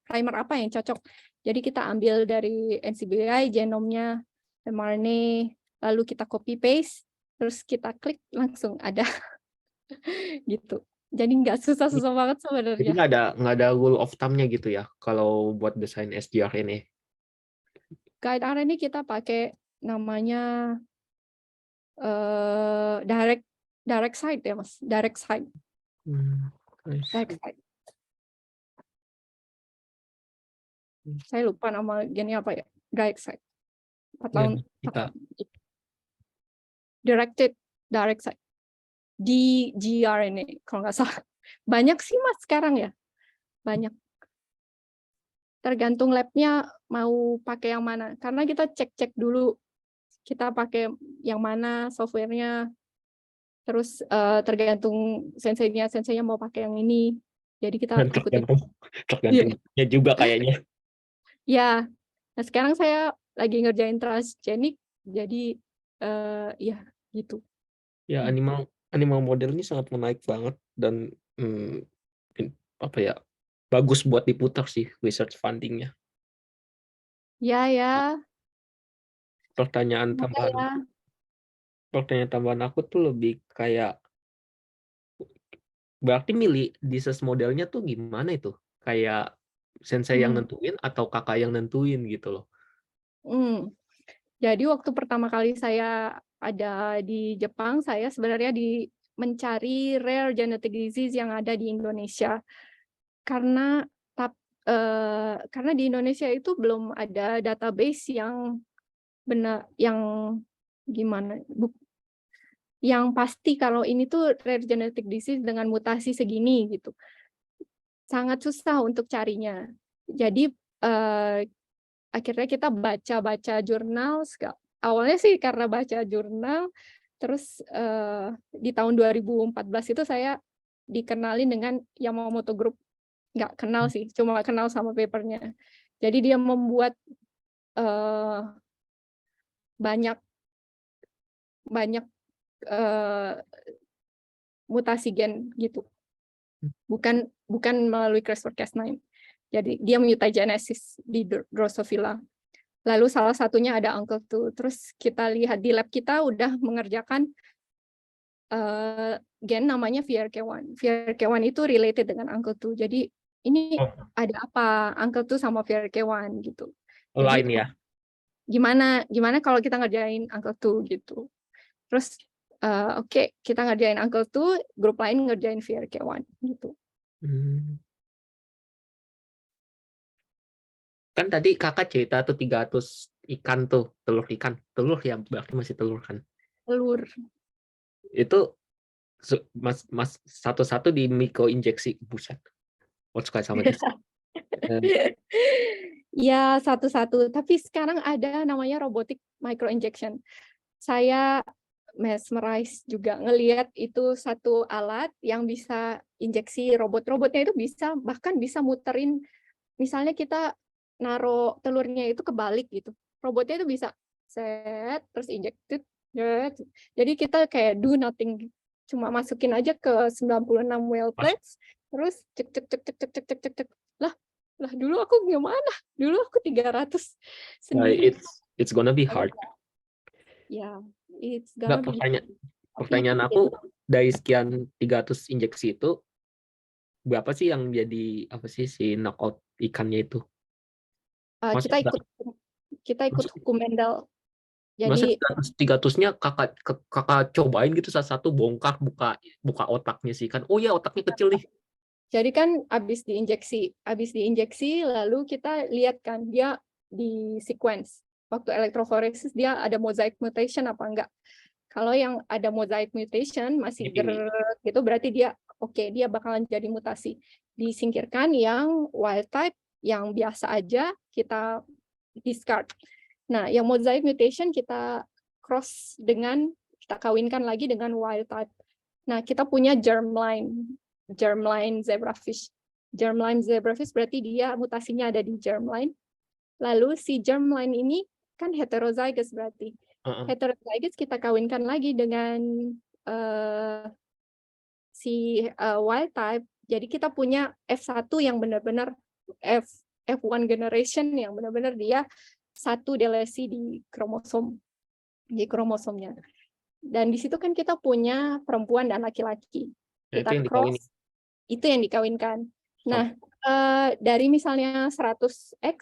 primer apa yang cocok. Jadi kita ambil dari NCBI genomnya, mRNA, lalu kita copy paste, terus kita klik langsung ada gitu. Jadi nggak susah-susah banget Jadi sebenarnya. nggak ada rule of thumb-nya gitu ya kalau buat desain SGR ini. Guide RNA kita pakai namanya direct site ya Mas, direct site. Direct site. Saya lupa nama gennya apa ya, direct site. Ya, kita Directed direct site. DGRNA kalau nggak salah. Banyak sih Mas sekarang ya, banyak. Tergantung labnya mau pakai yang mana. Karena kita cek-cek dulu kita pakai yang mana softwarenya. Terus tergantung senseinya mau pakai yang ini. Jadi kita ikutin. tergantungnya juga kayaknya. Ya, nah sekarang saya lagi ngerjain transgenic, jadi ya gitu. Ya, animal model ini sangat menarik banget dan apa ya, bagus buat diputar sih research fundingnya. Ya, Pertanyaan semoga ya. tambahan aku tuh lebih kayak, berarti milih disease modelnya tuh gimana itu? Kayak sensei yang nentuin atau kakak yang nentuin gitu loh? Jadi waktu pertama kali saya ada di Jepang, saya sebenarnya mencari rare genetic disease yang ada di Indonesia. Karena di Indonesia itu belum ada database yang benar, yang gimana, yang pasti kalau ini tuh rare genetic disease dengan mutasi segini gitu. Sangat susah untuk carinya. Jadi akhirnya kita baca-baca jurnal. Awalnya sih karena baca jurnal, terus di tahun 2014 itu saya dikenalin dengan Yamamoto Group. Nggak kenal sih, cuma kenal sama papernya. Jadi dia membuat banyak mutasi gen gitu. Bukan melalui CRISPR-Cas9. Jadi dia mutagenesis di Drosophila. Lalu salah satunya ada UNCLE2. Terus kita lihat di lab kita udah mengerjakan gen namanya VRK1. VRK1 itu related dengan UNCLE2. Jadi ini ada apa UNCLE2 sama VRK1 gitu. Lain Jadi ya. gimana kalau kita ngerjain UNCLE2 gitu. Terus oke, kita ngerjain UNCLE2, grup lain ngerjain VRK1 gitu. Kan tadi kakak cerita tuh 300 ikan tuh, telur ya, berarti masih telur kan? Telur. Itu mas satu-satu di mikroinjeksi, buset. Suka sama itu. Ya, satu-satu. Tapi sekarang ada namanya robotic microinjection. Saya mesmerize juga ngelihat itu satu alat yang bisa injeksi robotnya itu bahkan bisa muterin, misalnya kita naruh telurnya itu kebalik gitu, robotnya itu bisa set terus injected. Jadi kita kayak do nothing, cuma masukin aja ke 96 well plates, terus cek lah dulu aku gimana, dulu aku 300 sendiri. It's gonna be hard. Ya, it's gonna be hard. Pertanyaan aku, dari sekian 300 injeksi itu berapa sih yang jadi apa sih si knockout ikannya itu? Kita ikut hukum Mendel. Jadi 300-nya kakak cobain gitu satu-satu, bongkar buka otaknya sih kan. Oh ya, otaknya kecil nih. Jadi kan habis diinjeksi lalu kita lihat kan dia di sequence. Waktu electrophoresis dia ada mosaic mutation apa enggak. Kalau yang ada mosaic mutation masih gitu berarti dia dia bakalan jadi mutasi. Disingkirkan yang wild type, yang biasa aja kita discard. Nah, yang mosaic mutation kita kita kawinkan lagi dengan wild type. Nah, kita punya germline zebrafish. Germline zebrafish berarti dia mutasinya ada di germline. Lalu si germline ini kan heterozygous berarti. Heterozygous kita kawinkan lagi dengan wild type, jadi kita punya F1 yang benar-benar F1 generation yang benar-benar dia satu delesi di kromosomnya. Dan di situ kan kita punya perempuan dan laki-laki. Nah, itu Kita yang dikawin. cross, itu yang dikawinkan. Nah, dari misalnya 100X,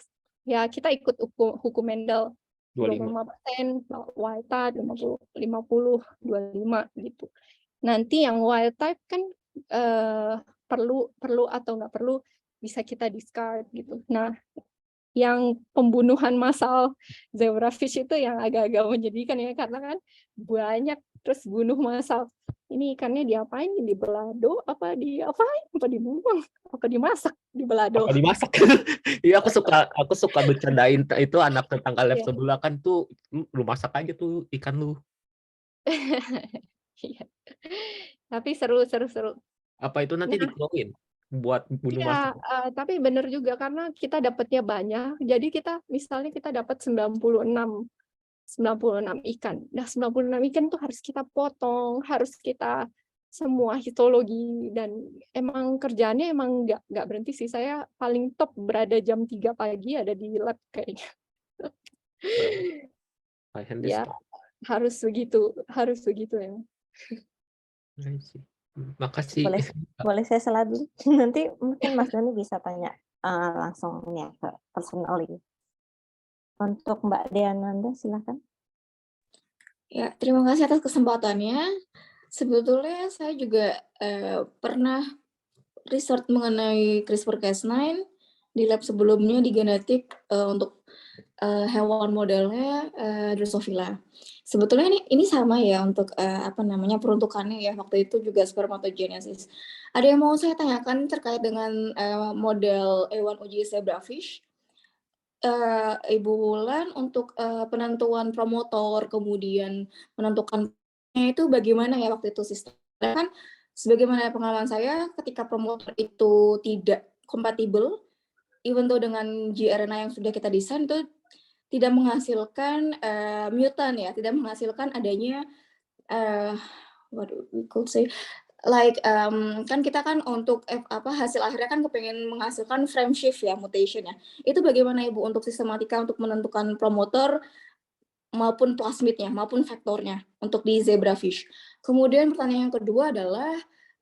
ya kita ikut hukum Mendel. 25. 25%, wild type 50, 25 gitu. Nanti yang wild type kan perlu atau nggak perlu bisa kita discard gitu. Nah, yang pembunuhan massal zebrafish itu yang agak-agak menyedihkan ya, karena kan banyak terus bunuh massal. Ini ikannya diapain? Di belado apa diapain? Apa dibuang? Apa dimasak di belado? Apa dimasak? Iya, aku suka bercandain itu anak tetangga lab Iya. sebelah kan tuh, lu masak aja tuh ikan lu. Iya. Tapi seru. Apa itu nanti Nah, dikeluarin buat bunuh iya, masak? tapi benar juga karena kita dapatnya banyak. Jadi misalnya kita dapat 96 ikan. Nah, 96 ikan tuh harus kita potong, harus kita semua histologi, dan emang kerjaannya emang nggak berhenti sih. Saya paling top berada jam 3 pagi ada di lab kayaknya. Ya, harus begitu ya. Makasih. Boleh saya salah dulu. Nanti mungkin Mas Doni bisa tanya langsung ya ke personally. Untuk Mbak Deananda, silakan. Ya, terima kasih atas kesempatannya. Sebetulnya saya juga pernah research mengenai CRISPR-Cas9 di lab sebelumnya di genetik untuk hewan modelnya Drosophila. Sebetulnya ini sama ya untuk peruntukannya ya, waktu itu juga spermatogenesis. Ada yang mau saya tanyakan terkait dengan model hewan uji zebrafish. Ibu Wulan untuk penentuan promotor, kemudian menentukan itu bagaimana ya waktu itu sistemnya? Kan sebagaimana pengalaman saya, ketika promotor itu tidak kompatibel, even though dengan gRNA yang sudah kita desain itu tidak menghasilkan mutan ya, tidak menghasilkan adanya what we could say kan kita kan untuk hasil akhirnya kan kepengen menghasilkan frame shift ya, mutation ya. Itu bagaimana Ibu untuk sistematika untuk menentukan promotor maupun plasmidnya maupun vektornya untuk di zebrafish. Kemudian pertanyaan yang kedua adalah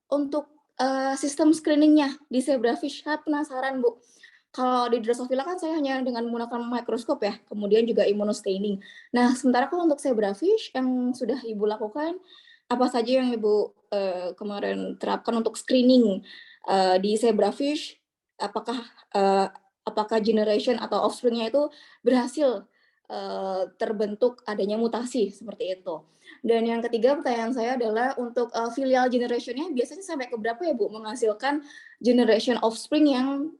untuk sistem screeningnya di zebrafish. Saya penasaran Bu. Kalau di Drosophila kan saya hanya dengan menggunakan mikroskop ya, kemudian juga immunostaining. Nah, sementara kalau untuk zebrafish yang sudah Ibu lakukan, apa saja yang Ibu kemarin terapkan untuk screening di zebrafish? Apakah generation atau offspring-nya itu berhasil terbentuk adanya mutasi seperti itu? Dan yang ketiga pertanyaan saya adalah untuk filial generation-nya biasanya sampai ke berapa ya Bu menghasilkan generation offspring yang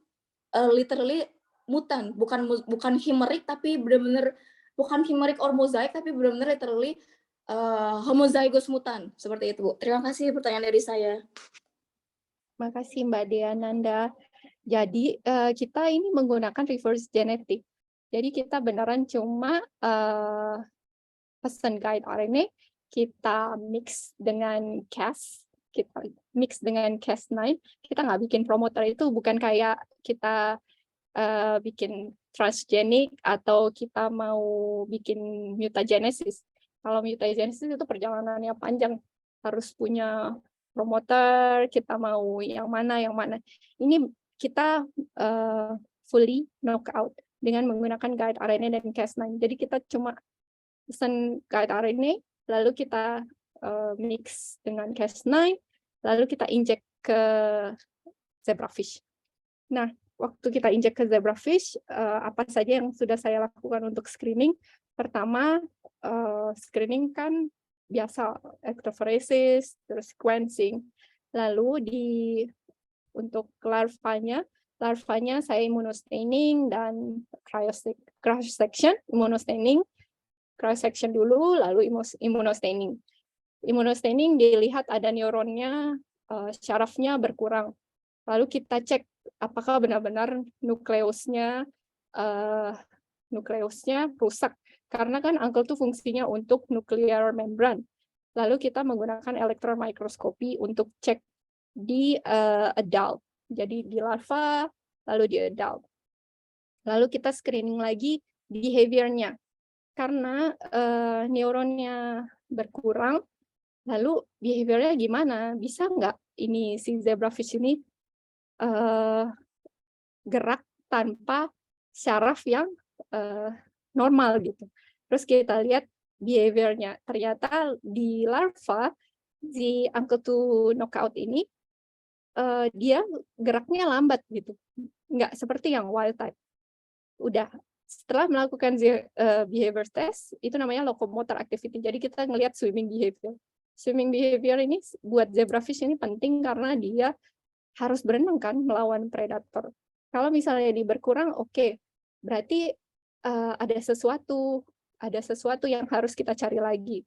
literally mutan, bukan hemeric tapi benar-benar bukan hemeric or mosaic tapi benar-benar literally homozygous mutan seperti itu Bu. Terima kasih pertanyaan dari saya. Terima kasih Mbak Deananda. Jadi kita ini menggunakan reverse genetic. Jadi kita beneran cuma pesan guide RNA, kita mix dengan Cas, kita mix dengan Cas9. Kita nggak bikin promoter, itu bukan kayak kita bikin transgenic atau kita mau bikin mutagenesis. Kalau mutagenesis itu perjalanannya panjang, harus punya promoter, kita mau yang mana. Ini kita fully knockout dengan menggunakan guide RNA dan Cas9. Jadi kita cuma pesan guide RNA, lalu kita mix dengan Cas9, lalu kita injek ke zebrafish. Nah, waktu kita injek ke zebrafish, apa saja yang sudah saya lakukan untuk screening? Pertama, screening kan biasa electrophoresis, terus sequencing. Lalu untuk larvanya saya immunostaining dan cryosection, immunostaining, cryosection dulu, lalu immunostaining. Immunostaining dilihat ada neuronnya, syarafnya berkurang. Lalu kita cek apakah benar-benar nukleusnya rusak. Karena kan angkel itu fungsinya untuk nuclear membrane. Lalu kita menggunakan elektron mikroskopi untuk cek di adult. Jadi di larva, lalu di adult. Lalu kita screening lagi behavior-nya. Karena neuronnya berkurang, lalu behavior-nya gimana? Bisa nggak ini si zebrafish ini gerak tanpa syaraf yang normal gitu. Terus kita lihat behavior-nya. Ternyata di larva, si uncle to knockout ini, dia geraknya lambat gitu. Nggak seperti yang wild type. Udah, setelah melakukan behavior test, itu namanya locomotor activity. Jadi kita ngelihat swimming behavior. Swimming behavior ini buat zebrafish ini penting karena dia harus berenang kan melawan predator. Kalau misalnya ini berkurang, oke. Berarti ada sesuatu yang harus kita cari lagi.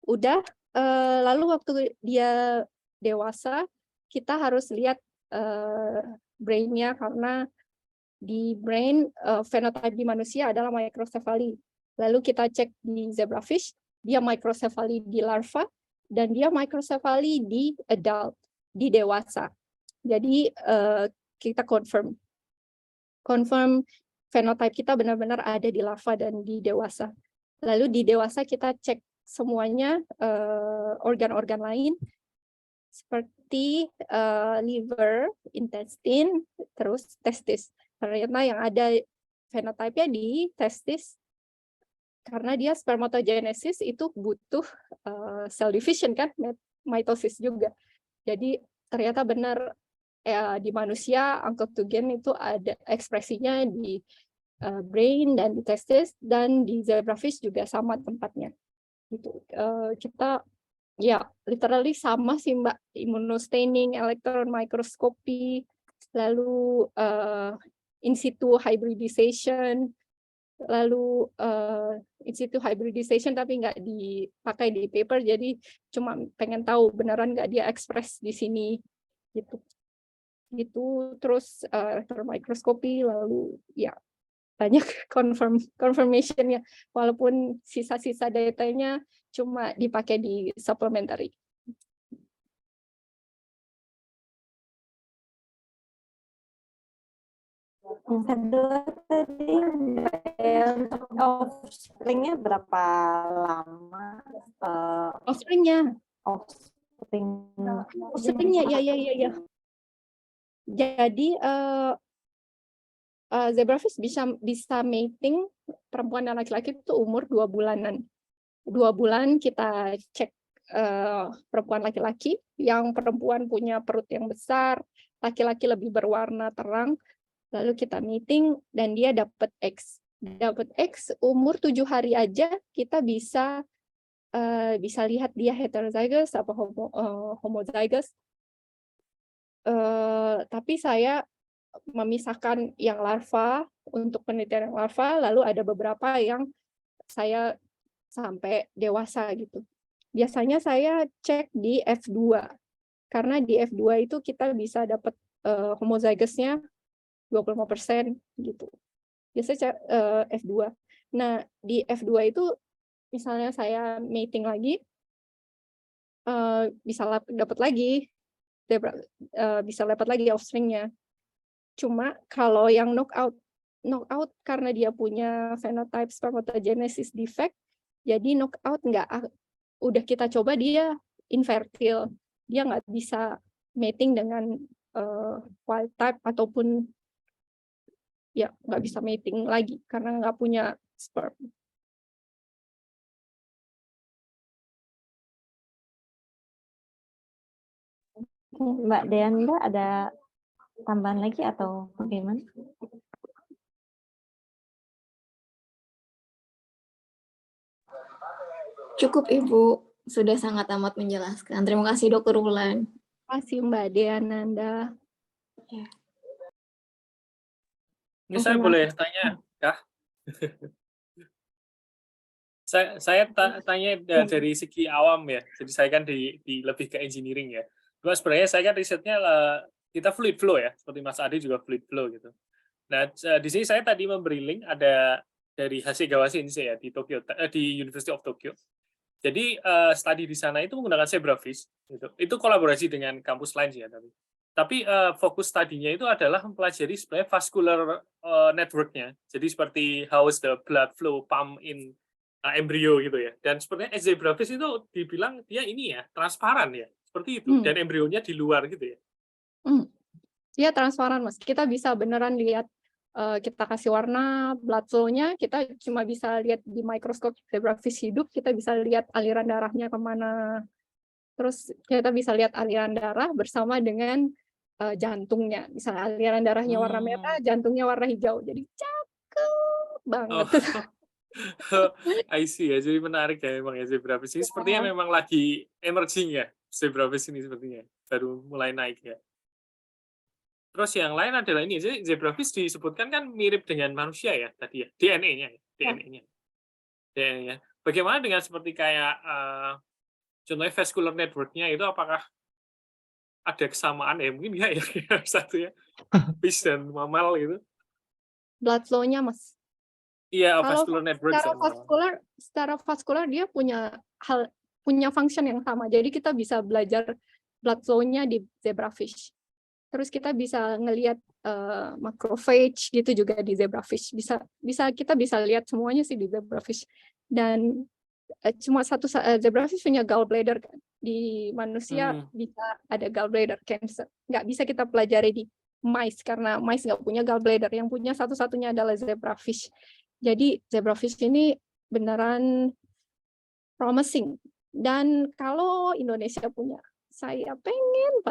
Udah, lalu waktu dia dewasa, kita harus lihat brain-nya karena di brain phenotype di manusia adalah microcephaly. Lalu kita cek di zebrafish, dia microcephaly di larva dan dia microcephaly di adult, di dewasa. Jadi kita confirm phenotype kita benar-benar ada di larva dan di dewasa. Lalu di dewasa kita cek semuanya organ-organ lain seperti liver, intestine, terus testis. Ternyata yang ada fenotipe-nya di testis karena dia spermatogenesis itu butuh cell division kan, mitosis juga. Jadi ternyata benar di manusia oncotogen itu ada ekspresinya di brain dan di testis, dan di zebrafish juga sama tempatnya. Gitu. Kita ya literally sama sih Mbak, immunostaining, electron microscopy, lalu in situ hybridization, lalu in situ hybridization tapi nggak dipakai di paper, jadi cuma pengen tahu beneran nggak dia ekspres di sini gitu. Terus electron microscopy, lalu ya banyak confirmation-nya, walaupun sisa-sisa datanya cuma dipakai di supplementary. Yang kedua tadi untuk offspring-nya berapa lama? Offspring-nya Offspring-nya ya. Jadi zebrafish bisa mating perempuan dan laki-laki itu umur 2 bulanan. 2 bulan kita cek perempuan laki-laki, yang perempuan punya perut yang besar, laki-laki lebih berwarna terang, lalu kita mating dan dia dapat X. Dapat X umur 7 hari aja kita bisa lihat dia heterozygous apa homozygous. Tapi saya memisahkan yang larva untuk penelitian yang larva, lalu ada beberapa yang saya sampai dewasa gitu. Biasanya saya cek di F2, karena di F2 itu kita bisa dapat homozygous-nya 25% gitu. Biasanya F2. Nah, di F2 itu misalnya saya mating lagi, bisa dapat lagi offspring-nya. Cuma kalau yang knockout karena dia punya phenotype spermatogenesis defect, jadi knockout udah kita coba dia infertile, dia nggak bisa mating dengan wild type ataupun ya nggak bisa mating lagi karena nggak punya sperm. Mbak Deanda ada tambahan lagi atau bagaimana? Cukup Ibu, sudah sangat amat menjelaskan. Terima kasih Dr. Wulan. Terima kasih Mbak Deananda. Ini saya boleh tanya, ya? Saya tanya dari segi awam ya. Jadi saya kan di lebih ke engineering ya. Cuma sebenarnya saya kan risetnya kita fluid flow ya, seperti Mas Adi juga fluid flow gitu. Nah, di sini saya tadi memberi link ada dari Hasegawa Sensei ya di Tokyo, di University of Tokyo. Jadi studi di sana itu menggunakan zebrafish gitu. Itu kolaborasi dengan kampus lain sih ya tapi fokus studinya itu adalah mempelajari sebenarnya vascular network-nya. Jadi seperti how is the blood flow pump in embrio gitu ya. Dan sebenarnya zebrafish itu dibilang dia ini ya transparan ya, seperti itu. Dan embrionya di luar gitu ya. Dia transparan Mas. Kita bisa beneran lihat, kita kasih warna blood flow-nya, kita cuma bisa lihat di mikroskop zebrafish hidup, kita bisa lihat aliran darahnya kemana. Terus kita bisa lihat aliran darah bersama dengan jantungnya. Misalnya aliran darahnya warna merah, jantungnya warna hijau. Jadi cakep banget. I see ya. Jadi menarik ya memang ya zebrafish ini. Sepertinya memang lagi emerging ya zebrafish ini sepertinya. Baru mulai naik ya. Terus yang lain adalah ini, jadi zebrafish disebutkan kan mirip dengan manusia ya tadi ya, DNA-nya. Bagaimana dengan seperti kayak contohnya vascular network-nya itu apakah ada kesamaan ya? Mungkin ya satu ya, fish dan mamal gitu. Blood flow-nya Mas. Iya, Kalau vascular network. secara vaskular dia punya function yang sama. Jadi kita bisa belajar blood flow-nya di zebrafish. Terus kita bisa ngelihat macrophage gitu juga di zebrafish. Kita bisa lihat semuanya sih di zebrafish. Dan cuma satu zebrafish punya gallbladder kan. Di manusia bisa ada gallbladder cancer. Nggak bisa kita pelajari di mice karena mice nggak punya gallbladder. Yang punya satu-satunya adalah zebrafish. Jadi zebrafish ini beneran promising. Dan kalau Indonesia punya, saya pengen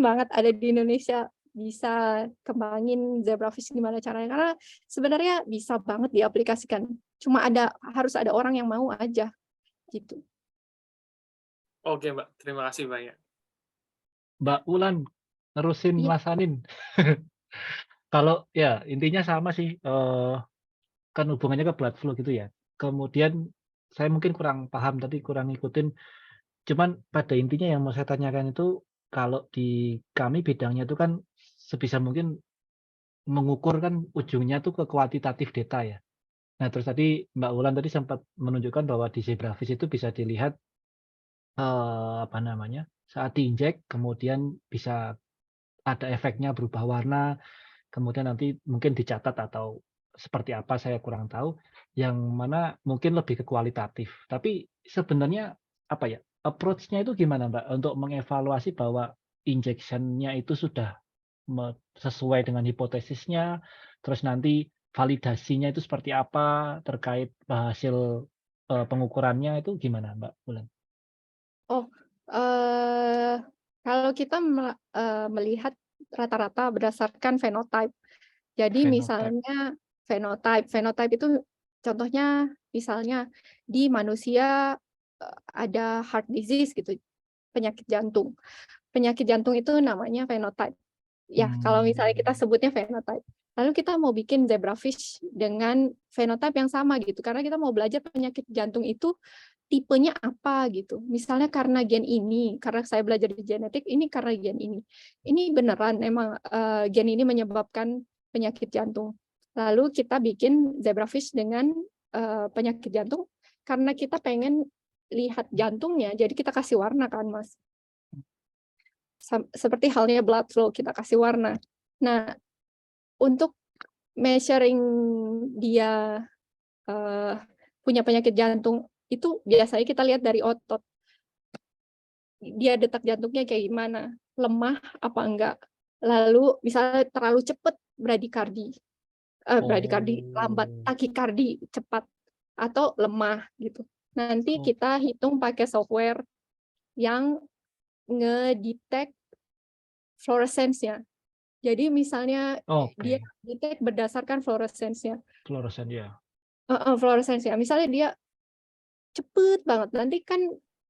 banget ada di Indonesia, bisa kembangin zebrafish gimana caranya, karena sebenarnya bisa banget diaplikasikan, cuma harus ada orang yang mau aja gitu. Oke Mbak, terima kasih banyak. Mbak Ulan nerusin Mas Anin. Kalau ya intinya sama sih, kan hubungannya ke blood flow gitu ya. Kemudian saya mungkin kurang paham tadi, kurang ngikutin. Cuman pada intinya yang mau saya tanyakan itu, kalau di kami bidangnya itu kan sebisa mungkin mengukur kan ujungnya tuh ke kuantitatif data ya. Nah terus tadi Mbak Ulan tadi sempat menunjukkan bahwa di zebrafish itu bisa dilihat saat diinjek kemudian bisa ada efeknya berubah warna, kemudian nanti mungkin dicatat atau seperti apa saya kurang tahu, yang mana mungkin lebih ke kualitatif. Tapi sebenarnya apa ya, approach-nya itu gimana Mbak untuk mengevaluasi bahwa injection-nya itu sudah sesuai dengan hipotesisnya, terus nanti validasinya itu seperti apa terkait hasil pengukurannya itu gimana Mbak Ulan? Kalau kita melihat rata-rata berdasarkan phenotype. Jadi misalnya phenotype itu contohnya misalnya di manusia ada heart disease gitu, penyakit jantung. Penyakit jantung itu namanya phenotype. Ya, kalau misalnya kita sebutnya phenotype. Lalu kita mau bikin zebrafish dengan phenotype yang sama gitu, karena kita mau belajar penyakit jantung itu tipenya apa gitu. Misalnya karena gen ini, karena saya belajar di genetik, ini karena gen ini. Ini beneran emang gen ini menyebabkan penyakit jantung. Lalu kita bikin zebrafish dengan penyakit jantung, karena kita pengen lihat jantungnya, jadi kita kasih warna kan Mas. Seperti halnya blood flow, kita kasih warna. Nah, untuk measuring dia punya penyakit jantung, itu biasanya kita lihat dari otot. Dia detak jantungnya kayak gimana, lemah apa enggak. Lalu misalnya terlalu cepat bradikardi, lambat, takikardi cepat atau lemah gitu. Nanti kita hitung pakai software yang ngedetect fluorescence-nya. Jadi misalnya dia detect berdasarkan fluorescence-nya. Fluorescence ya. Fluorescence-nya. Misalnya dia cepet banget. Nanti kan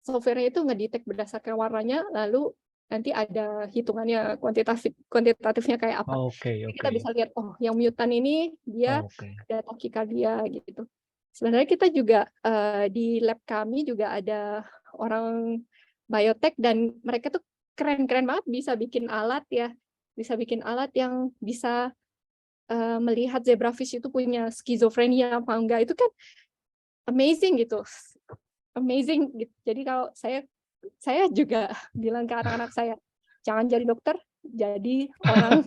software-nya itu ngedetect berdasarkan warnanya, lalu nanti ada hitungannya kuantitatifnya kayak apa. Kita bisa lihat, yang mutan ini dia ada takikardia gitu. Sebenarnya kita juga di lab kami juga ada orang biotech dan mereka tuh keren-keren banget bisa bikin alat ya. Bisa bikin alat yang bisa melihat zebrafish itu punya skizofrenia apa enggak. Itu kan amazing gitu. Amazing gitu. Jadi kalau saya juga bilang ke anak-anak saya, jangan jadi dokter, jadi orang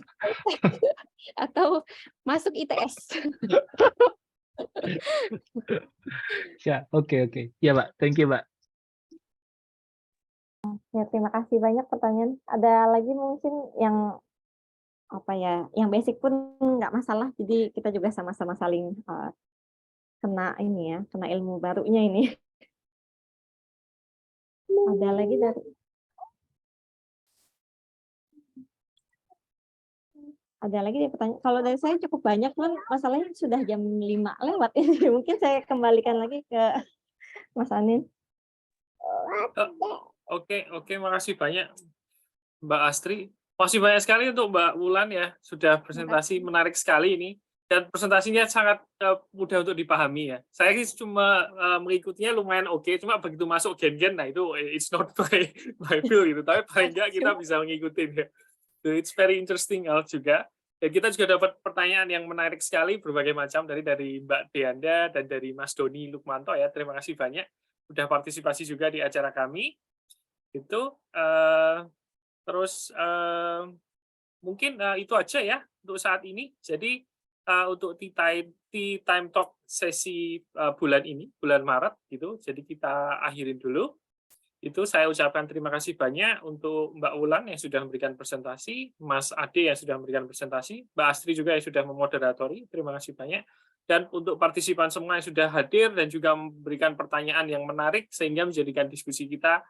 atau masuk ITS. Ya, oke. Ya, Mbak. Thank you, Mbak. Ya, terima kasih banyak pertanyaan. Ada lagi mungkin yang apa ya, yang basic pun nggak masalah. Jadi kita juga sama-sama saling kena ini ya, kena ilmu barunya ini. Ada lagi dari pertanyaan. Kalau dari saya cukup banyak, kan masalahnya sudah jam 5 lewat. Mungkin saya kembalikan lagi ke Mas Anin. Oke, makasih banyak Mbak Astri. Masih banyak sekali untuk Mbak Wulan ya, sudah presentasi menarik sekali ini. Dan presentasinya sangat mudah untuk dipahami ya. Saya cuma mengikutinya lumayan oke, cuma begitu masuk gen-gen, nah itu it's not my field gitu. Tapi paling nggak kita bisa mengikuti ya. So, it's very interesting juga. Dan kita juga dapat pertanyaan yang menarik sekali, berbagai macam, dari Mbak Deanda dan dari Mas Doni Lukmanto ya. Terima kasih banyak sudah partisipasi juga di acara kami. Itu terus mungkin itu aja ya untuk saat ini. Jadi untuk tea time talk sesi bulan ini, bulan Maret gitu. Jadi kita akhirin dulu. Itu saya ucapkan terima kasih banyak untuk Mbak Wulan yang sudah memberikan presentasi, Mas Ade yang sudah memberikan presentasi, Mbak Astri juga yang sudah memoderatori. Terima kasih banyak. Dan untuk partisipan semua yang sudah hadir dan juga memberikan pertanyaan yang menarik sehingga menjadikan diskusi kita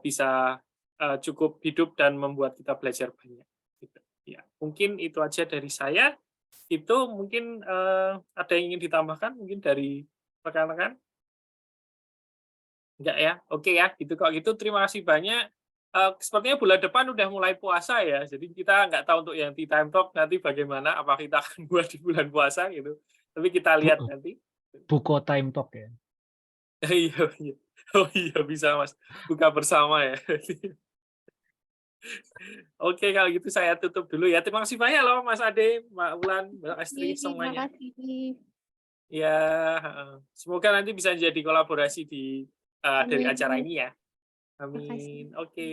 bisa cukup hidup dan membuat kita belajar banyak. Gitu. Ya, mungkin itu aja dari saya. Itu mungkin ada yang ingin ditambahkan mungkin dari rekan-rekan? Enggak ya? Oke ya, gitu. Kalau gitu terima kasih banyak. Sepertinya bulan depan udah mulai puasa ya, jadi kita nggak tahu untuk yang tea time talk nanti bagaimana, apa kita akan buat di bulan puasa gitu. Tapi kita lihat nanti. Buko time talk ya. Iya. Oh iya bisa Mas, buka bersama ya. Oke, kalau gitu saya tutup dulu ya. Terima kasih banyak loh Mas Ade, Mbak Wulan, Mbak Astri, Terima semuanya. kasih. Ya, semoga nanti bisa jadi kolaborasi dari Amin. acara ini ya. Terima kasih. Amin. Oke,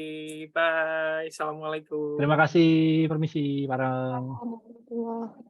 bye. Assalamualaikum. Terima kasih, permisi, bareng. Alhamdulillah.